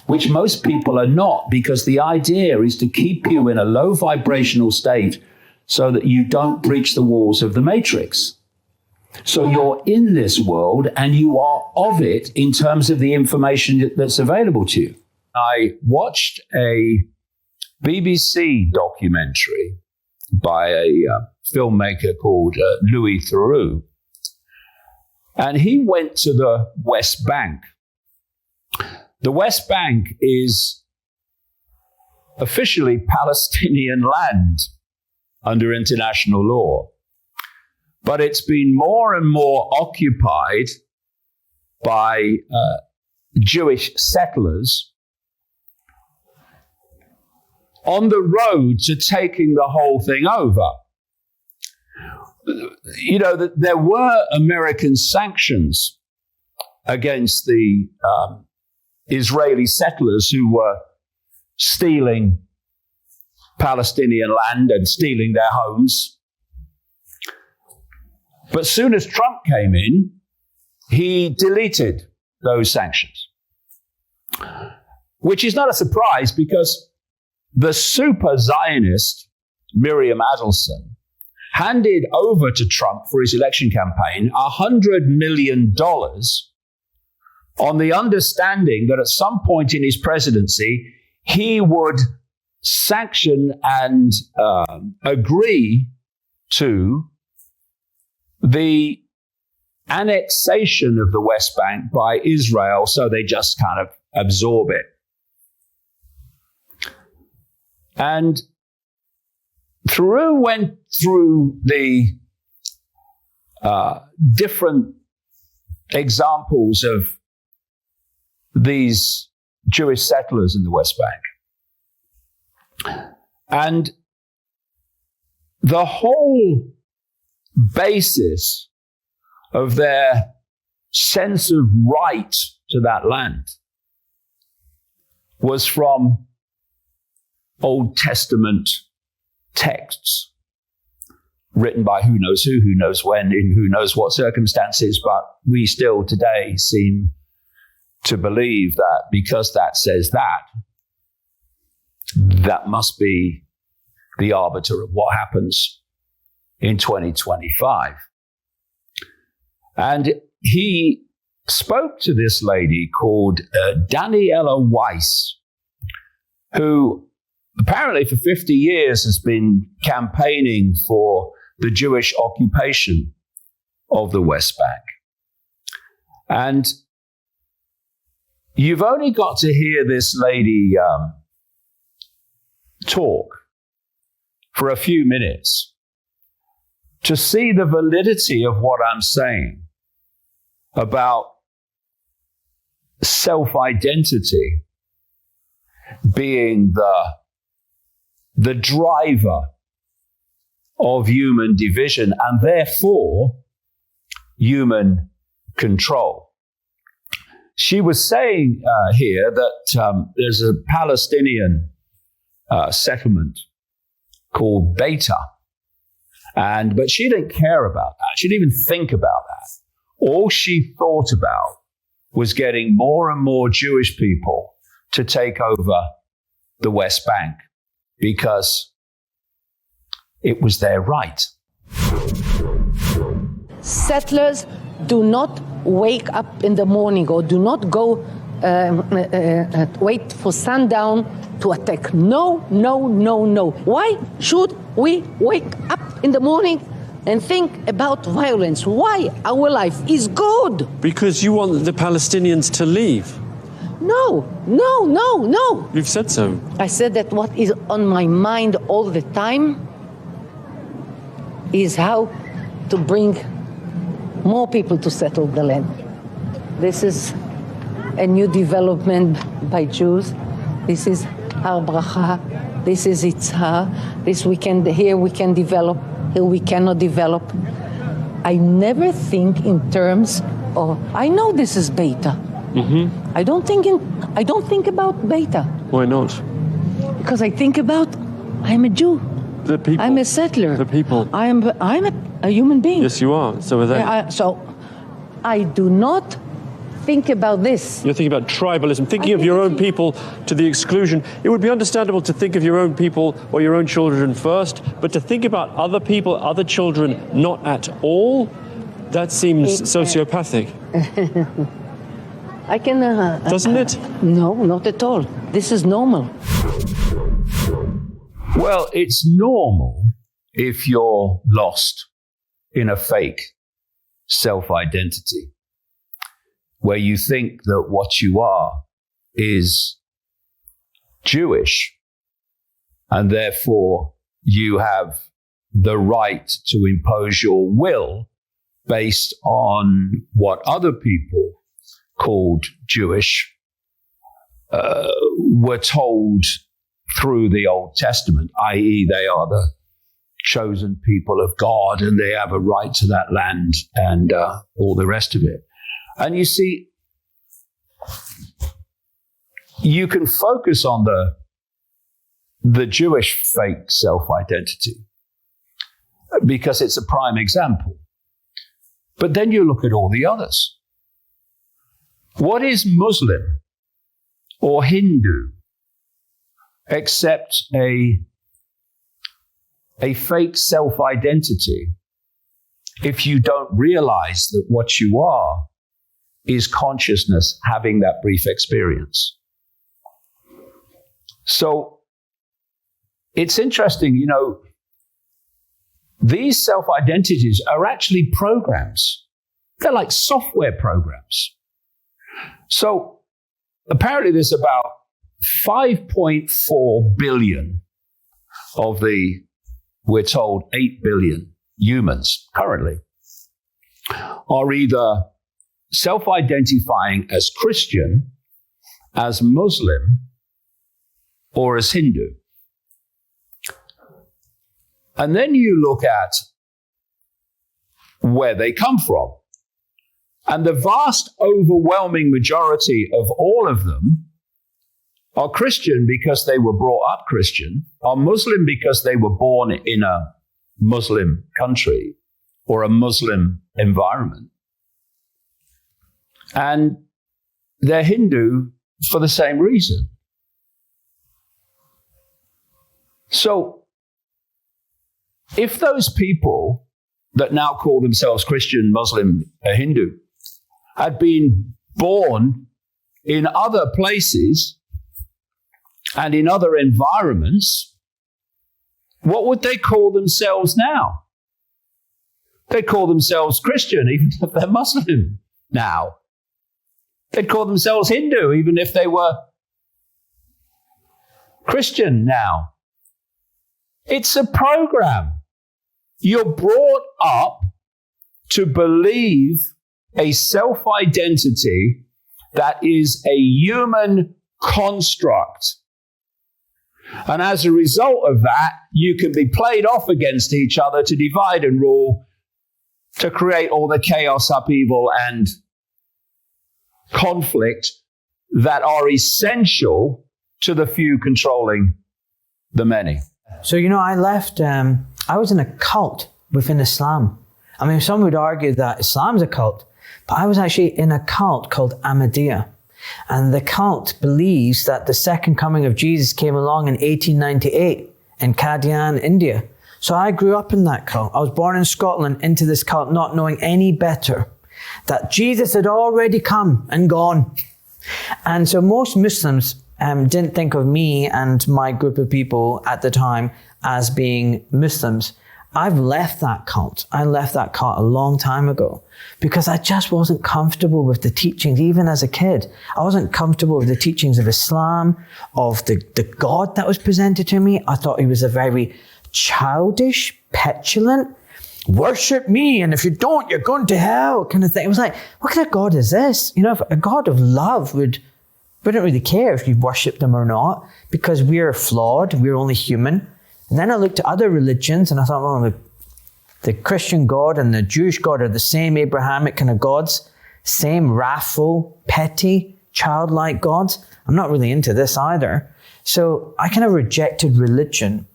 which most people are not, because the idea is to keep you in a low vibrational state so that you don't breach the walls of the matrix. So you're in this world and you are of it in terms of the information that's available to you. I watched a BBC documentary by a filmmaker called Louis Theroux, and he went to the West Bank. The West Bank is officially Palestinian land under international law, but it's been more and more occupied by Jewish settlers on the road to taking the whole thing over. You know, that there were American sanctions against the Israeli settlers who were stealing Palestinian land and stealing their homes. But soon as Trump came in, he deleted those sanctions, which is not a surprise because the super Zionist Miriam Adelson handed over to Trump for his election campaign $100 million on the understanding that at some point in his presidency, he would sanction and agree to the annexation of the West Bank by Israel, so they just kind of absorb it. And Theroux went through the different examples of these Jewish settlers in the West Bank. And the whole basis of their sense of right to that land was from Old Testament texts written by who knows when, in who knows what circumstances, but we still today seem to believe that because that says that, that must be the arbiter of what happens in 2025. And he spoke to this lady called Daniela Weiss, who apparently for 50 years has been campaigning for the Jewish occupation of the West Bank. And you've only got to hear this lady talk for a few minutes to see the validity of what I'm saying about self-identity being the driver of human division and therefore human control. She was saying here that there's a Palestinian settlement called Beta, but she didn't care about that. She didn't even think about that. All she thought about was getting more and more Jewish people to take over the West Bank because it was their right. Settlers do not wake up in the morning or do not go wait for sundown to attack. No, no, no, no. Why should we wake up in the morning and think about violence? Why? Our life is good. Because you want the Palestinians to leave. No, no, no, no. You've said so. I said that what is on my mind all the time is how to bring more people to settle the land. This is a new development by Jews. This is Har Bracha. This is Yitzhar. Here we can develop, here we cannot develop. I never think in terms of, I know this is Beta. Mm-hmm. I don't think about Beta. Why not? Because I think about, I'm a Jew. The people. I'm a settler. The people. I'm a human being. Yes, you are. So are they. So I do not think about this. You're thinking about tribalism, thinking of your own people to the exclusion. It would be understandable to think of your own people or your own children first, but to think about other people, other children, not at all, that seems sociopathic. I can... Doesn't it? No, not at all. This is normal. Well, it's normal if you're lost in a fake self-identity, where you think that what you are is Jewish, and therefore you have the right to impose your will based on what other people called Jewish were told through the Old Testament, i.e. they are the chosen people of God and they have a right to that land and all the rest of it. And you see, you can focus on the Jewish fake self-identity because it's a prime example. But then you look at all the others. What is Muslim or Hindu except a fake self-identity if you don't realize that what you are is consciousness having that brief experience? So it's interesting, you know, these self-identities are actually programs. They're like software programs. So apparently there's about 5.4 billion of the, we're told, 8 billion humans currently are either self-identifying as Christian, as Muslim, or as Hindu. And then you look at where they come from. And the vast, overwhelming majority of all of them are Christian because they were brought up Christian, are Muslim because they were born in a Muslim country or a Muslim environment. And they're Hindu for the same reason. So, if those people that now call themselves Christian, Muslim, or Hindu had been born in other places and in other environments, what would they call themselves now? They call themselves Christian, even if they're Muslim now. They'd call themselves Hindu, even if they were Christian now. It's a program. You're brought up to believe a self-identity that is a human construct. And as a result of that, you can be played off against each other to divide and rule, to create all the chaos, upheaval, and conflict that are essential to the few controlling the many. So, I left, I was in a cult within Islam. I mean, some would argue that Islam's a cult, but I was actually in a cult called Ahmadiyya. And the cult believes that the second coming of Jesus came along in 1898 in Qadian, India. So I grew up in that cult. I was born in Scotland into this cult, not knowing any better, that Jesus had already come and gone. And so most Muslims didn't think of me and my group of people at the time as being Muslims. I've left that cult. I left that cult a long time ago because I just wasn't comfortable with the teachings, even as a kid. I wasn't comfortable with the teachings of Islam, of the God that was presented to me. I thought he was a very childish, petulant, worship me, and if you don't, you're going to hell kind of thing. It was like, what kind of God is this? If a God of love wouldn't really care if you worship them or not, because we're flawed, we're only human. And then I looked at other religions and I thought, well, the Christian God and the Jewish God are the same Abrahamic kind of gods, same wrathful, petty, childlike gods. I'm not really into this either. So I kind of rejected religion,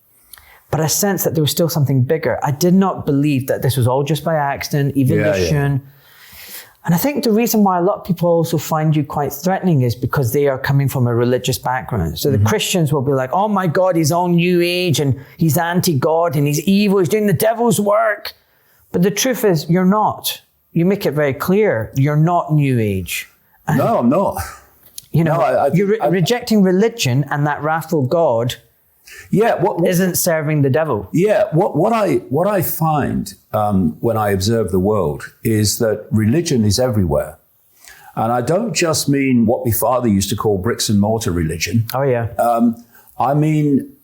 but I sensed that there was still something bigger. I did not believe that this was all just by accident, evolution. Yeah. And I think the reason why a lot of people also find you quite threatening is because they are coming from a religious background. So the Christians will be like, oh my God, he's all New Age and he's anti-God and he's evil, he's doing the devil's work. But the truth is, you're not. You make it very clear, you're not New Age. And, no, I'm not. You're rejecting religion and that wrathful God. Yeah, what isn't serving the devil. Yeah, what I find when I observe the world is that religion is everywhere, and I don't just mean what my father used to call bricks and mortar religion. Oh yeah. I mean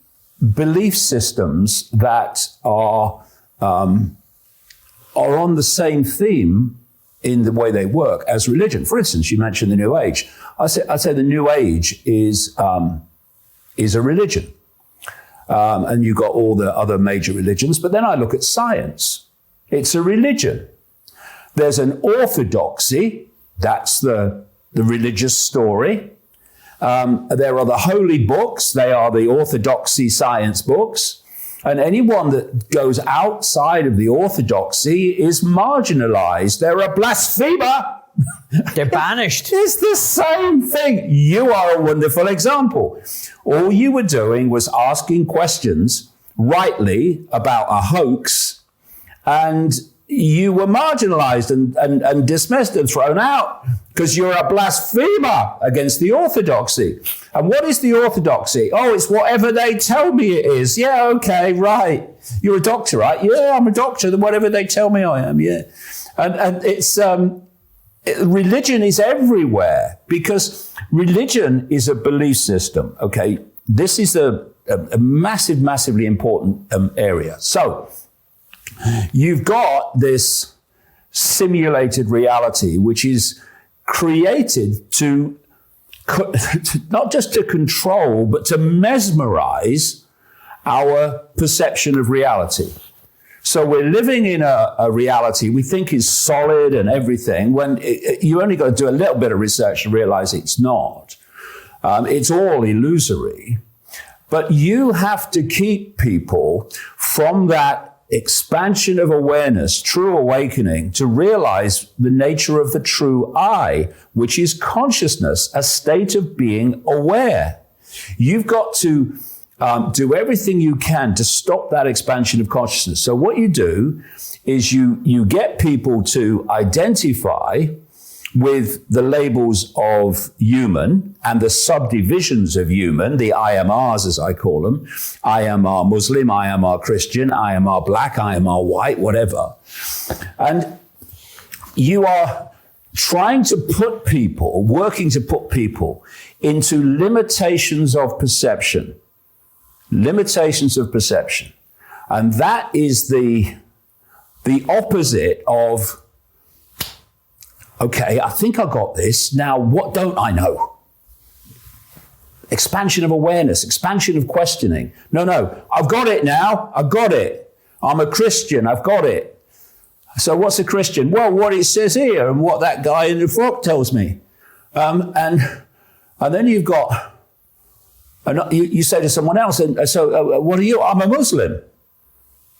belief systems that are on the same theme in the way they work as religion. For instance, you mentioned the New Age. I say the New Age is a religion. And you've got all the other major religions. But then I look at science. It's a religion. There's an orthodoxy. That's the religious story. There are the holy books. They are the orthodoxy science books. And anyone that goes outside of the orthodoxy is marginalized. They're a blasphemer. They're banished. It's the same thing. You are a wonderful example. All you were doing was asking questions rightly about a hoax, and you were marginalized and dismissed and thrown out because you're a blasphemer against the orthodoxy. And what is the orthodoxy? Oh, it's whatever they tell me it is. Yeah, okay, right. You're a doctor, right? Yeah, I'm a doctor. Whatever they tell me I am, yeah. And it's... religion is everywhere because religion is a belief system, okay? This is a massively important area. So you've got this simulated reality, which is created to not just to control, but to mesmerize our perception of reality. So we're living in a reality we think is solid and everything, when you only got to do a little bit of research to realize it's not. It's all illusory. But you have to keep people from that expansion of awareness, true awakening, to realize the nature of the true I, which is consciousness, a state of being aware. You've got to do everything you can to stop that expansion of consciousness. So what you do is you get people to identify with the labels of human and the subdivisions of human, the IMRs as I call them. IMR Muslim, IMR Christian, IMR black, IMR white, whatever. And you are trying to put people, working to put people into limitations of perception. Limitations of perception. And that is the opposite of, okay, I think I got this. Now, what don't I know? Expansion of awareness, expansion of questioning. No, I've got it now. I've got it. I'm a Christian. I've got it. So what's a Christian? Well, what it says here and what that guy in the frock tells me. And then you've got, you say to someone else, and so what are you? I'm a Muslim.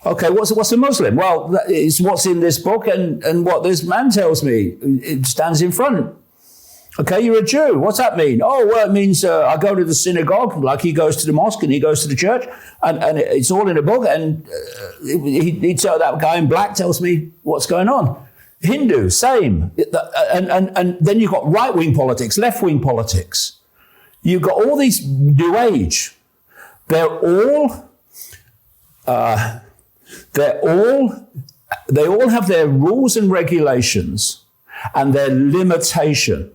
Okay, what's a Muslim? Well, it's what's in this book and what this man tells me. It stands in front. Okay, you're a Jew. What's that mean? Oh, well, it means I go to the synagogue, like he goes to the mosque and he goes to the church, and it's all in a book. And that guy in black tells me what's going on. Hindu, same. And then you've got right-wing politics, left-wing politics. You've got all these New Age. They all have their rules and regulations and their limitation.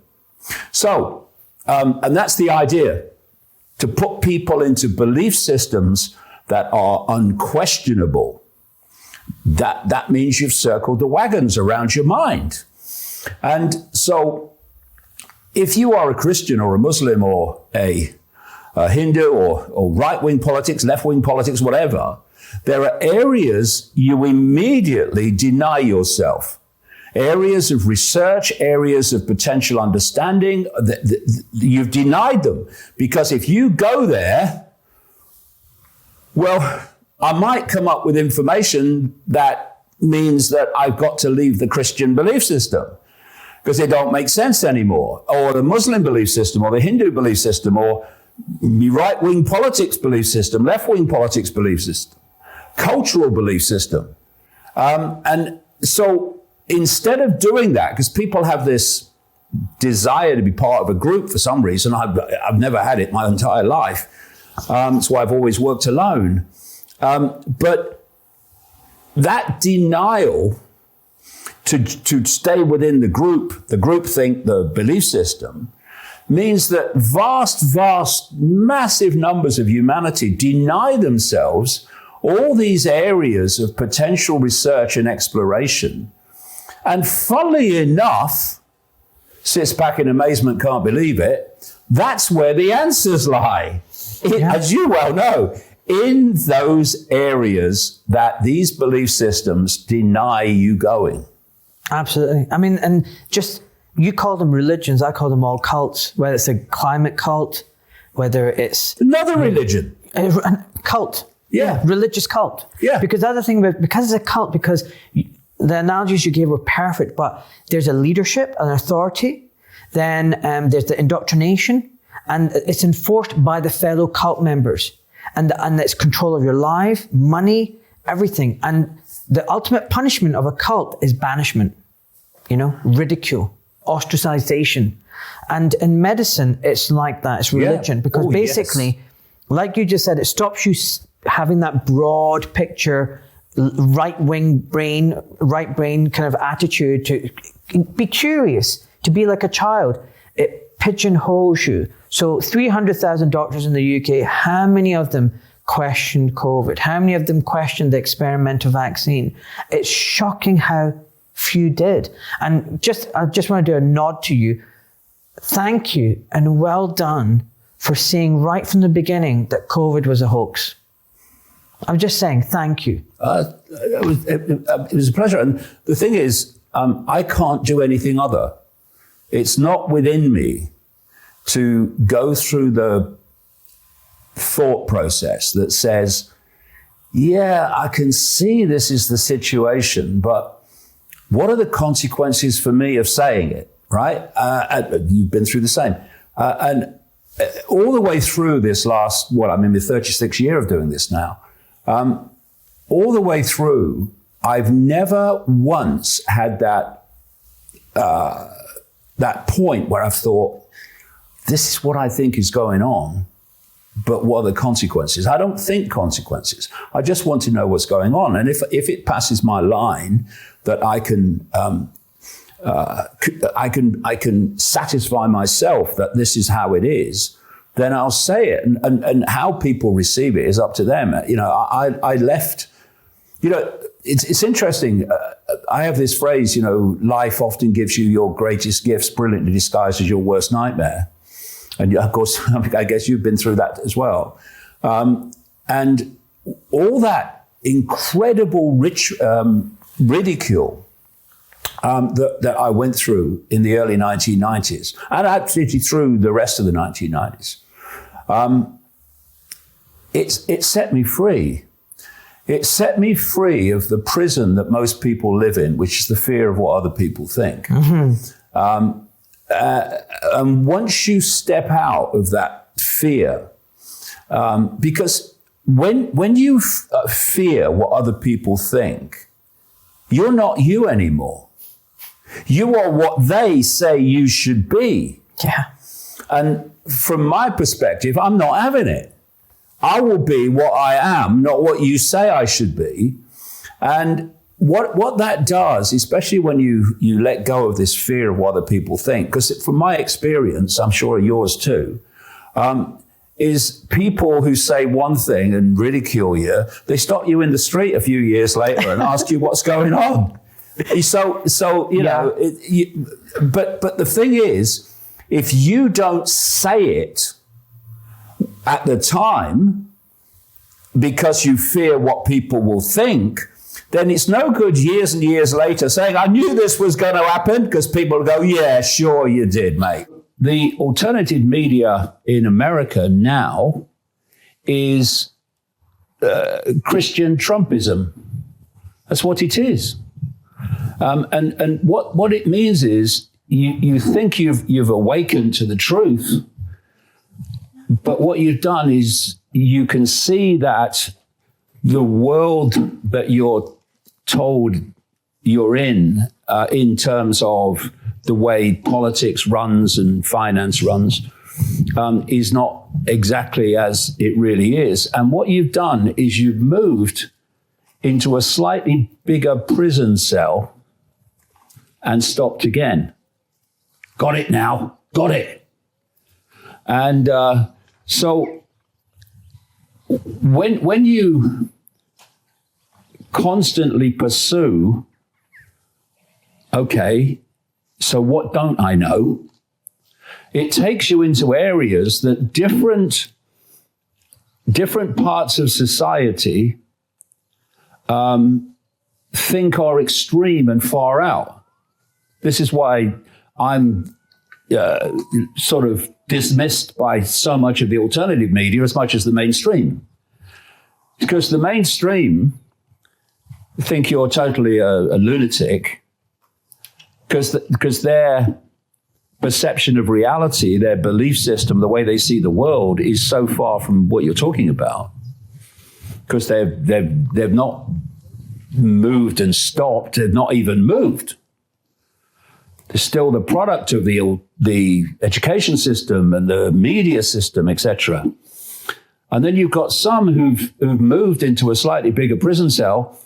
So, and that's the idea, to put people into belief systems that are unquestionable. That means you've circled the wagons around your mind. And so, if you are a Christian or a Muslim or a Hindu or right-wing politics, left-wing politics, whatever, there are areas you immediately deny yourself. Areas of research, areas of potential understanding, you've denied them. Because if you go there, well, I might come up with information that means that I've got to leave the Christian belief system because they don't make sense anymore, or the Muslim belief system, or the Hindu belief system, or the right-wing politics belief system, left-wing politics belief system, cultural belief system. And so instead of doing that, because people have this desire to be part of a group for some reason, I've never had it my entire life. That's why I've always worked alone. But that denial to stay within the groupthink, the belief system, means that vast, massive numbers of humanity deny themselves all these areas of potential research and exploration. And funnily enough, sits back in amazement, can't believe it, that's where the answers lie. As you well know, in those areas that these belief systems deny you going. Absolutely. I mean, and just, you call them religions, I call them all cults, whether it's a climate cult, whether it's... Another religion. A cult. Yeah. Religious cult. Yeah. Because the other thing about, because it's a cult, because the analogies you gave were perfect, but there's a leadership, an authority, then there's the indoctrination, and it's enforced by the fellow cult members. And it's control of your life, money, everything. And the ultimate punishment of a cult is banishment, ridicule, ostracization. And in medicine, it's like that. It's religion. Because basically, like you just said, it stops you having that broad picture, right brain kind of attitude to be curious, to be like a child. It pigeonholes you. So 300,000 doctors in the UK, how many of them questioned COVID? How many of them questioned the experimental vaccine? It's shocking how few did. And I just want to do a nod to you. Thank you and well done for seeing right from the beginning that COVID was a hoax. I'm just saying thank you. It was a pleasure. And the thing is, I can't do anything other. It's not within me to go through the thought process that says, yeah, I can see this is the situation, but what are the consequences for me of saying it, right? You've been through the same. And all the way through this last, I'm in the 36th year of doing this now, all the way through, I've never once had that point where I've thought, this is what I think is going on, but what are the consequences? I don't think consequences. I just want to know what's going on. And if it passes my line that I can satisfy myself that this is how it is, then I'll say it. And how people receive it is up to them. I left You know, it's interesting. I have this phrase, you know, life often gives you your greatest gifts brilliantly disguised as your worst nightmare. And of course, I guess you've been through that as well. And all that incredible ridicule that I went through in the early 1990s, and actually through the rest of the 1990s, it set me free. It set me free of the prison that most people live in, which is the fear of what other people think. And once you step out of that fear, because when you fear what other people think, you're not you anymore. You are what they say you should be. Yeah. And from my perspective, I'm not having it. I will be what I am, not what you say I should be. And what that does, especially when you let go of this fear of what other people think, because from my experience, I'm sure yours too, is people who say one thing and ridicule you, they stop you in the street a few years later and ask you what's going on. So you know, but the thing is, if you don't say it at the time because you fear what people will think, then it's no good years and years later saying, I knew this was going to happen, because people will go, yeah, sure you did, mate. The alternative media in America now is Christian Trumpism. That's what it is. And what it means is you think you've awakened to the truth, but what you've done is you can see that the world that you're told you're in terms of the way politics runs and finance runs, is not exactly as it really is. And what you've done is you've moved into a slightly bigger prison cell and stopped again. Got it now. Got it. And so when you constantly pursue, okay, so what don't I know? It takes you into areas that different parts of society think are extreme and far out. This is why I'm sort of dismissed by so much of the alternative media as much as the mainstream. Because the mainstream think you're totally a lunatic, because their perception of reality, their belief system, the way they see the world is so far from what you're talking about. Because they've not moved and stopped, they've not even moved. They're still the product of the education system and the media system, etc. And then you've got some who've moved into a slightly bigger prison cell,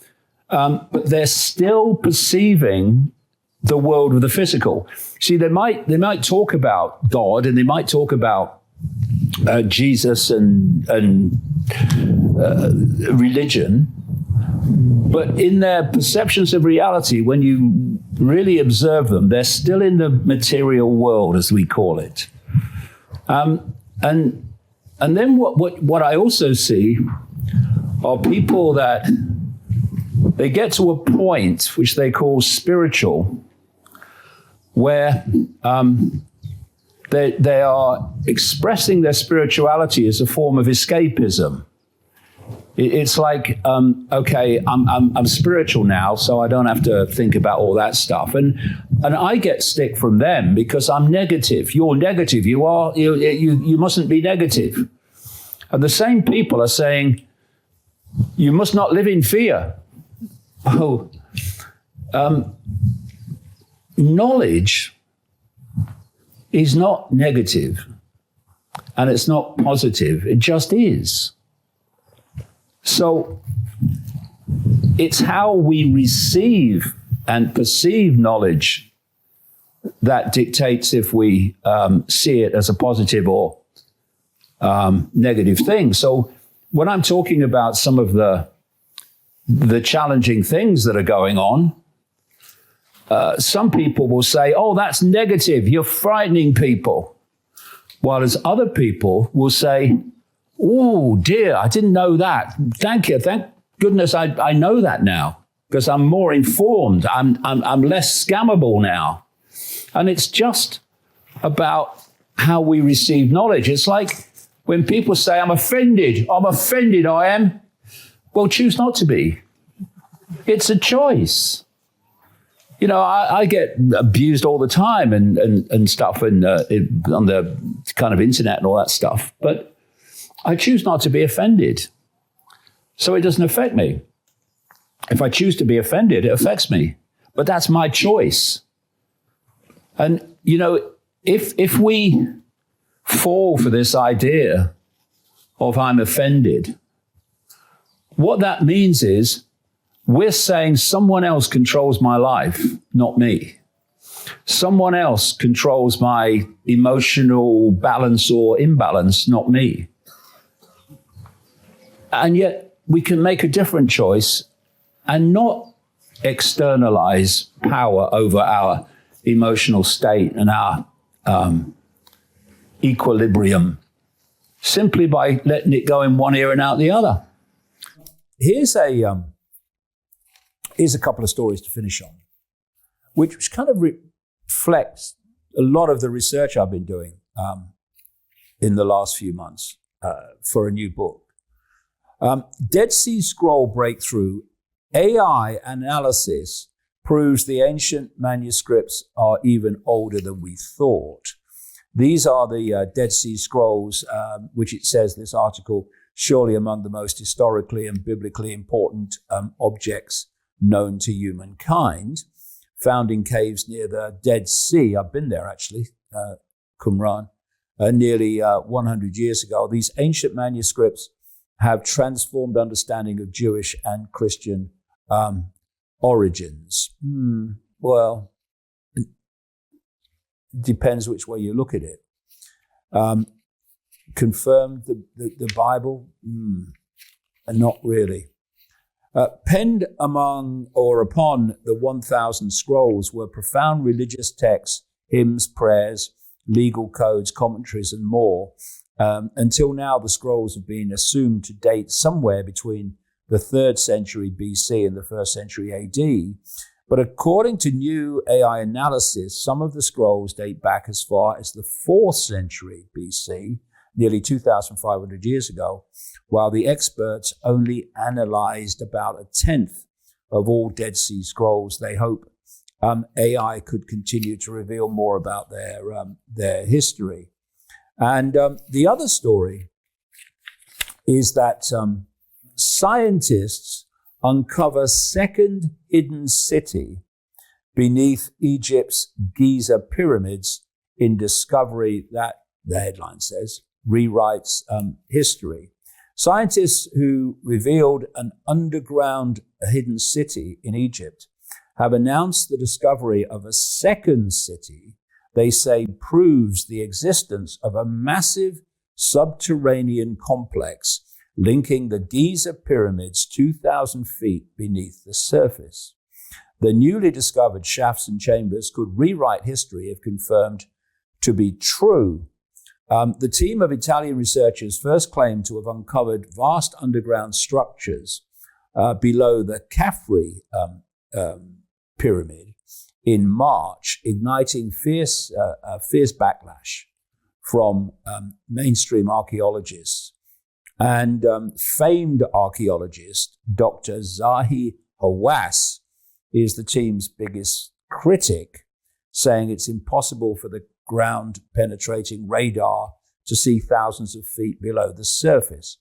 but they're still perceiving the world of the physical. See, they might talk about God, and they might talk about Jesus and religion, but in their perceptions of reality, when you really observe them, they're still in the material world, as we call it. And then what I also see are people that they get to a point which they call spiritual, where they are expressing their spirituality as a form of escapism. It's like, okay, I'm spiritual now, so I don't have to think about all that stuff. And I get stick from them because I'm negative. You're negative. You mustn't be negative. And the same people are saying, you must not live in fear. Oh, knowledge is not negative, and it's not positive. It just is. So it's how we receive and perceive knowledge that dictates if we see it as a positive or negative thing. So when I'm talking about some of the the challenging things that are going on, some people will say, oh, that's negative, you're frightening people. While as other people will say, oh dear, I didn't know that. Thank you, thank goodness I know that now, because I'm more informed, I'm less scammable now. And it's just about how we receive knowledge. It's like when people say, I'm offended, I am. Well, choose not to be. It's a choice. You know, I get abused all the time and stuff on the kind of internet and all that stuff, but I choose not to be offended. So it doesn't affect me. If I choose to be offended, it affects me. But that's my choice. And, you know, if we fall for this idea of I'm offended, what that means is we're saying someone else controls my life, not me. Someone else controls my emotional balance or imbalance, not me. And yet we can make a different choice and not externalize power over our emotional state and our equilibrium simply by letting it go in one ear and out the other. Here's a couple of stories to finish on, which kind of reflects a lot of the research I've been doing in the last few months for a new book. Dead Sea Scroll breakthrough, AI analysis proves the ancient manuscripts are even older than we thought. These are the Dead Sea Scrolls, which it says, this article, surely among the most historically and biblically important objects known to humankind, found in caves near the Dead Sea. I've been there, actually, Qumran, nearly 100 years ago. These ancient manuscripts have transformed understanding of Jewish and Christian origins. Well, it depends which way you look at it. Confirmed the Bible? Not really. Penned among or upon the 1,000 scrolls were profound religious texts, hymns, prayers, legal codes, commentaries, and more. Until now, the scrolls have been assumed to date somewhere between the 3rd century BC and the 1st century AD. But according to new AI analysis, some of the scrolls date back as far as the 4th century BC, nearly 2,500 years ago, while the experts only analyzed about 1/10 of all Dead Sea Scrolls. They hope AI could continue to reveal more about their history. And the other story is that scientists uncover second hidden city beneath Egypt's Giza pyramids in discovery that, the headline says, rewrites history. Scientists who revealed an underground hidden city in Egypt have announced the discovery of a second city they say proves the existence of a massive subterranean complex linking the Giza pyramids 2,000 feet beneath the surface. The newly discovered shafts and chambers could rewrite history if confirmed to be true. The team of Italian researchers first claimed to have uncovered vast underground structures below the Khafre pyramid in March, igniting fierce backlash from mainstream archaeologists. And famed archaeologist Dr. Zahi Hawass is the team's biggest critic, saying it's impossible for the ground-penetrating radar to see thousands of feet below the surface.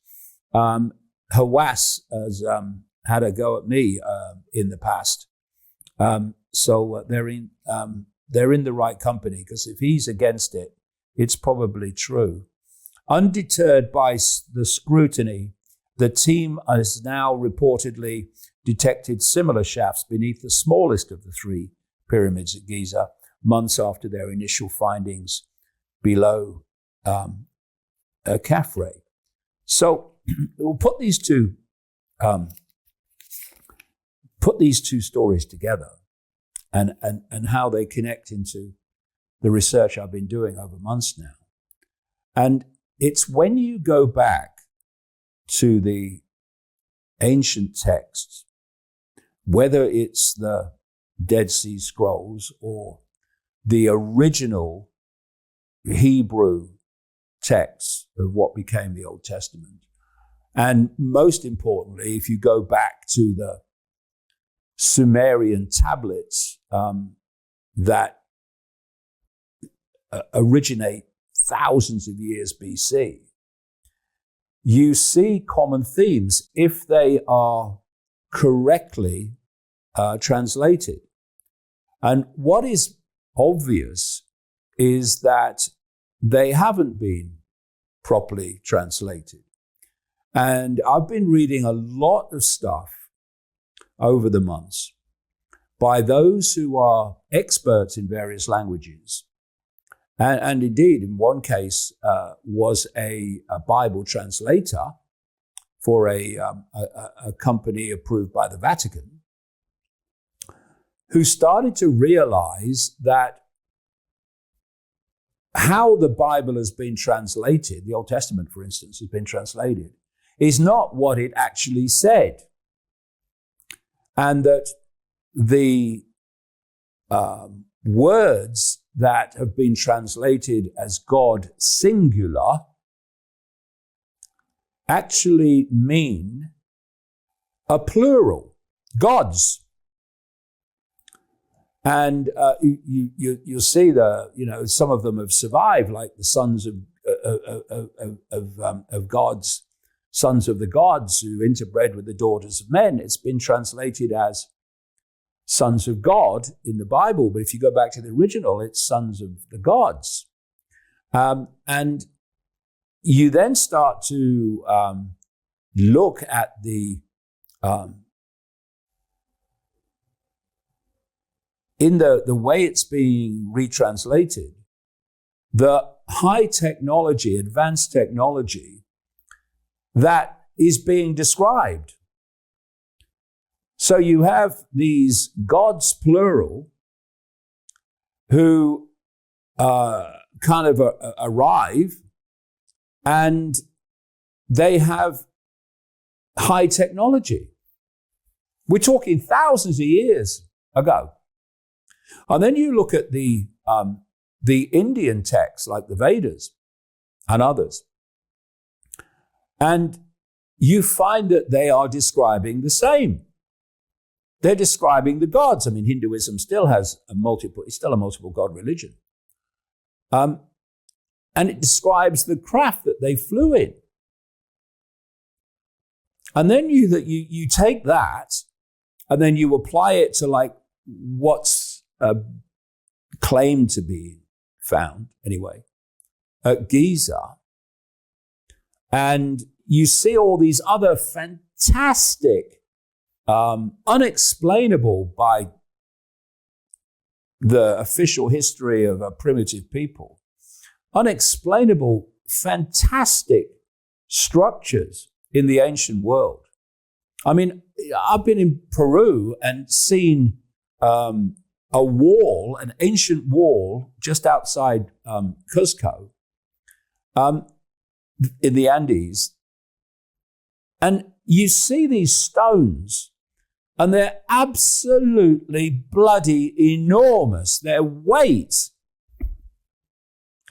Hawass has had a go at me in the past. So they're in the right company, because if he's against it, it's probably true. Undeterred by the scrutiny, the team has now reportedly detected similar shafts beneath the smallest of the 3 pyramids at Giza, months after their initial findings below Khafre. So we'll put these two put these two stories together and how they connect into the research I've been doing over months now. And it's when you go back to the ancient texts, whether it's the Dead Sea Scrolls or the original Hebrew texts of what became the Old Testament, and most importantly, if you go back to the Sumerian tablets that originate thousands of years BC, you see common themes if they are correctly translated. And what is obvious is that they haven't been properly translated. And I've been reading a lot of stuff over the months by those who are experts in various languages. And indeed, in one case, was a Bible translator for a company approved by the Vatican, who started to realize that how the Bible has been translated, the Old Testament, for instance, has been translated, is not what it actually said. And that the words that have been translated as God singular actually mean a plural, gods. And you'll see some of them have survived, like the sons of gods, sons of the gods who interbred with the daughters of men. It's been translated as sons of God in the Bible, but if you go back to the original, it's sons of the gods. And you then start to look at the in the way it's being retranslated, the high technology, advanced technology that is being described. So you have these gods, plural, who kind of arrive, and they have high technology. We're talking thousands of years ago. And then you look at the Indian texts like the Vedas and others, and you find that they are describing the same. They're describing the gods. I mean, Hinduism still has it's still a multiple god religion. And it describes the craft that they flew in. And then you take that and then you apply it to like what's claimed to be found, anyway, at Giza. And you see all these other fantastic, unexplainable by the official history of a primitive people, unexplainable, fantastic structures in the ancient world. I mean, I've been in Peru and seen a wall, an ancient wall, just outside Cusco, in the Andes. And you see these stones, and they're absolutely bloody enormous. Their weight,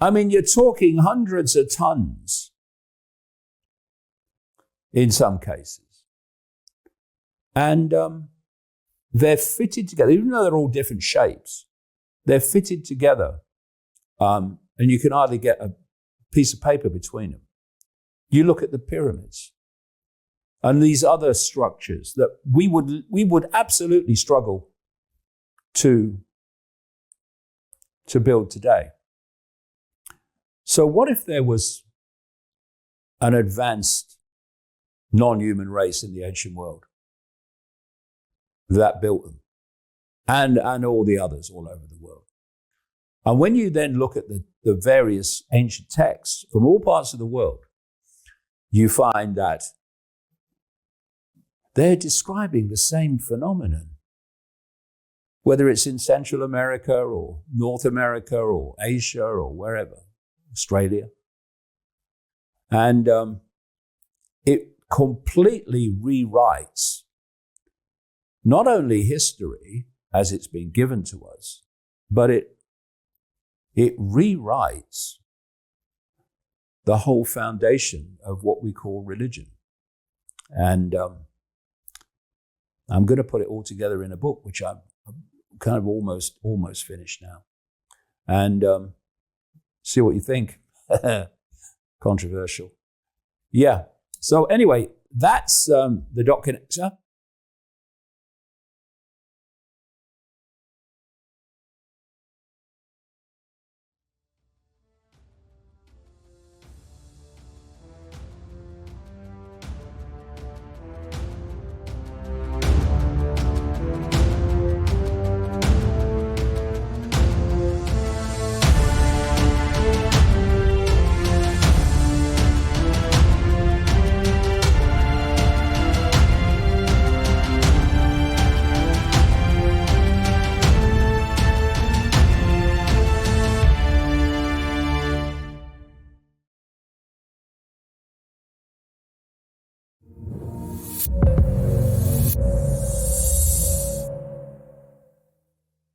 I mean, you're talking hundreds of tons in some cases. And they're fitted together, even though they're all different shapes. They're fitted together, and you can hardly get a piece of paper between them. You look at the pyramids and these other structures that we would absolutely struggle to build today. So what if there was an advanced non-human race in the ancient world that built them, and all the others all over the world? And when you then look at the various ancient texts from all parts of the world, you find that they're describing the same phenomenon. Whether it's in Central America or North America or Asia or wherever, Australia. And it completely rewrites not only history as it's been given to us, but it rewrites the whole foundation of what we call religion. And I'm going to put it all together in a book, which I'm kind of almost finished now. And see what you think. Controversial. Yeah. So anyway, that's the dot connector.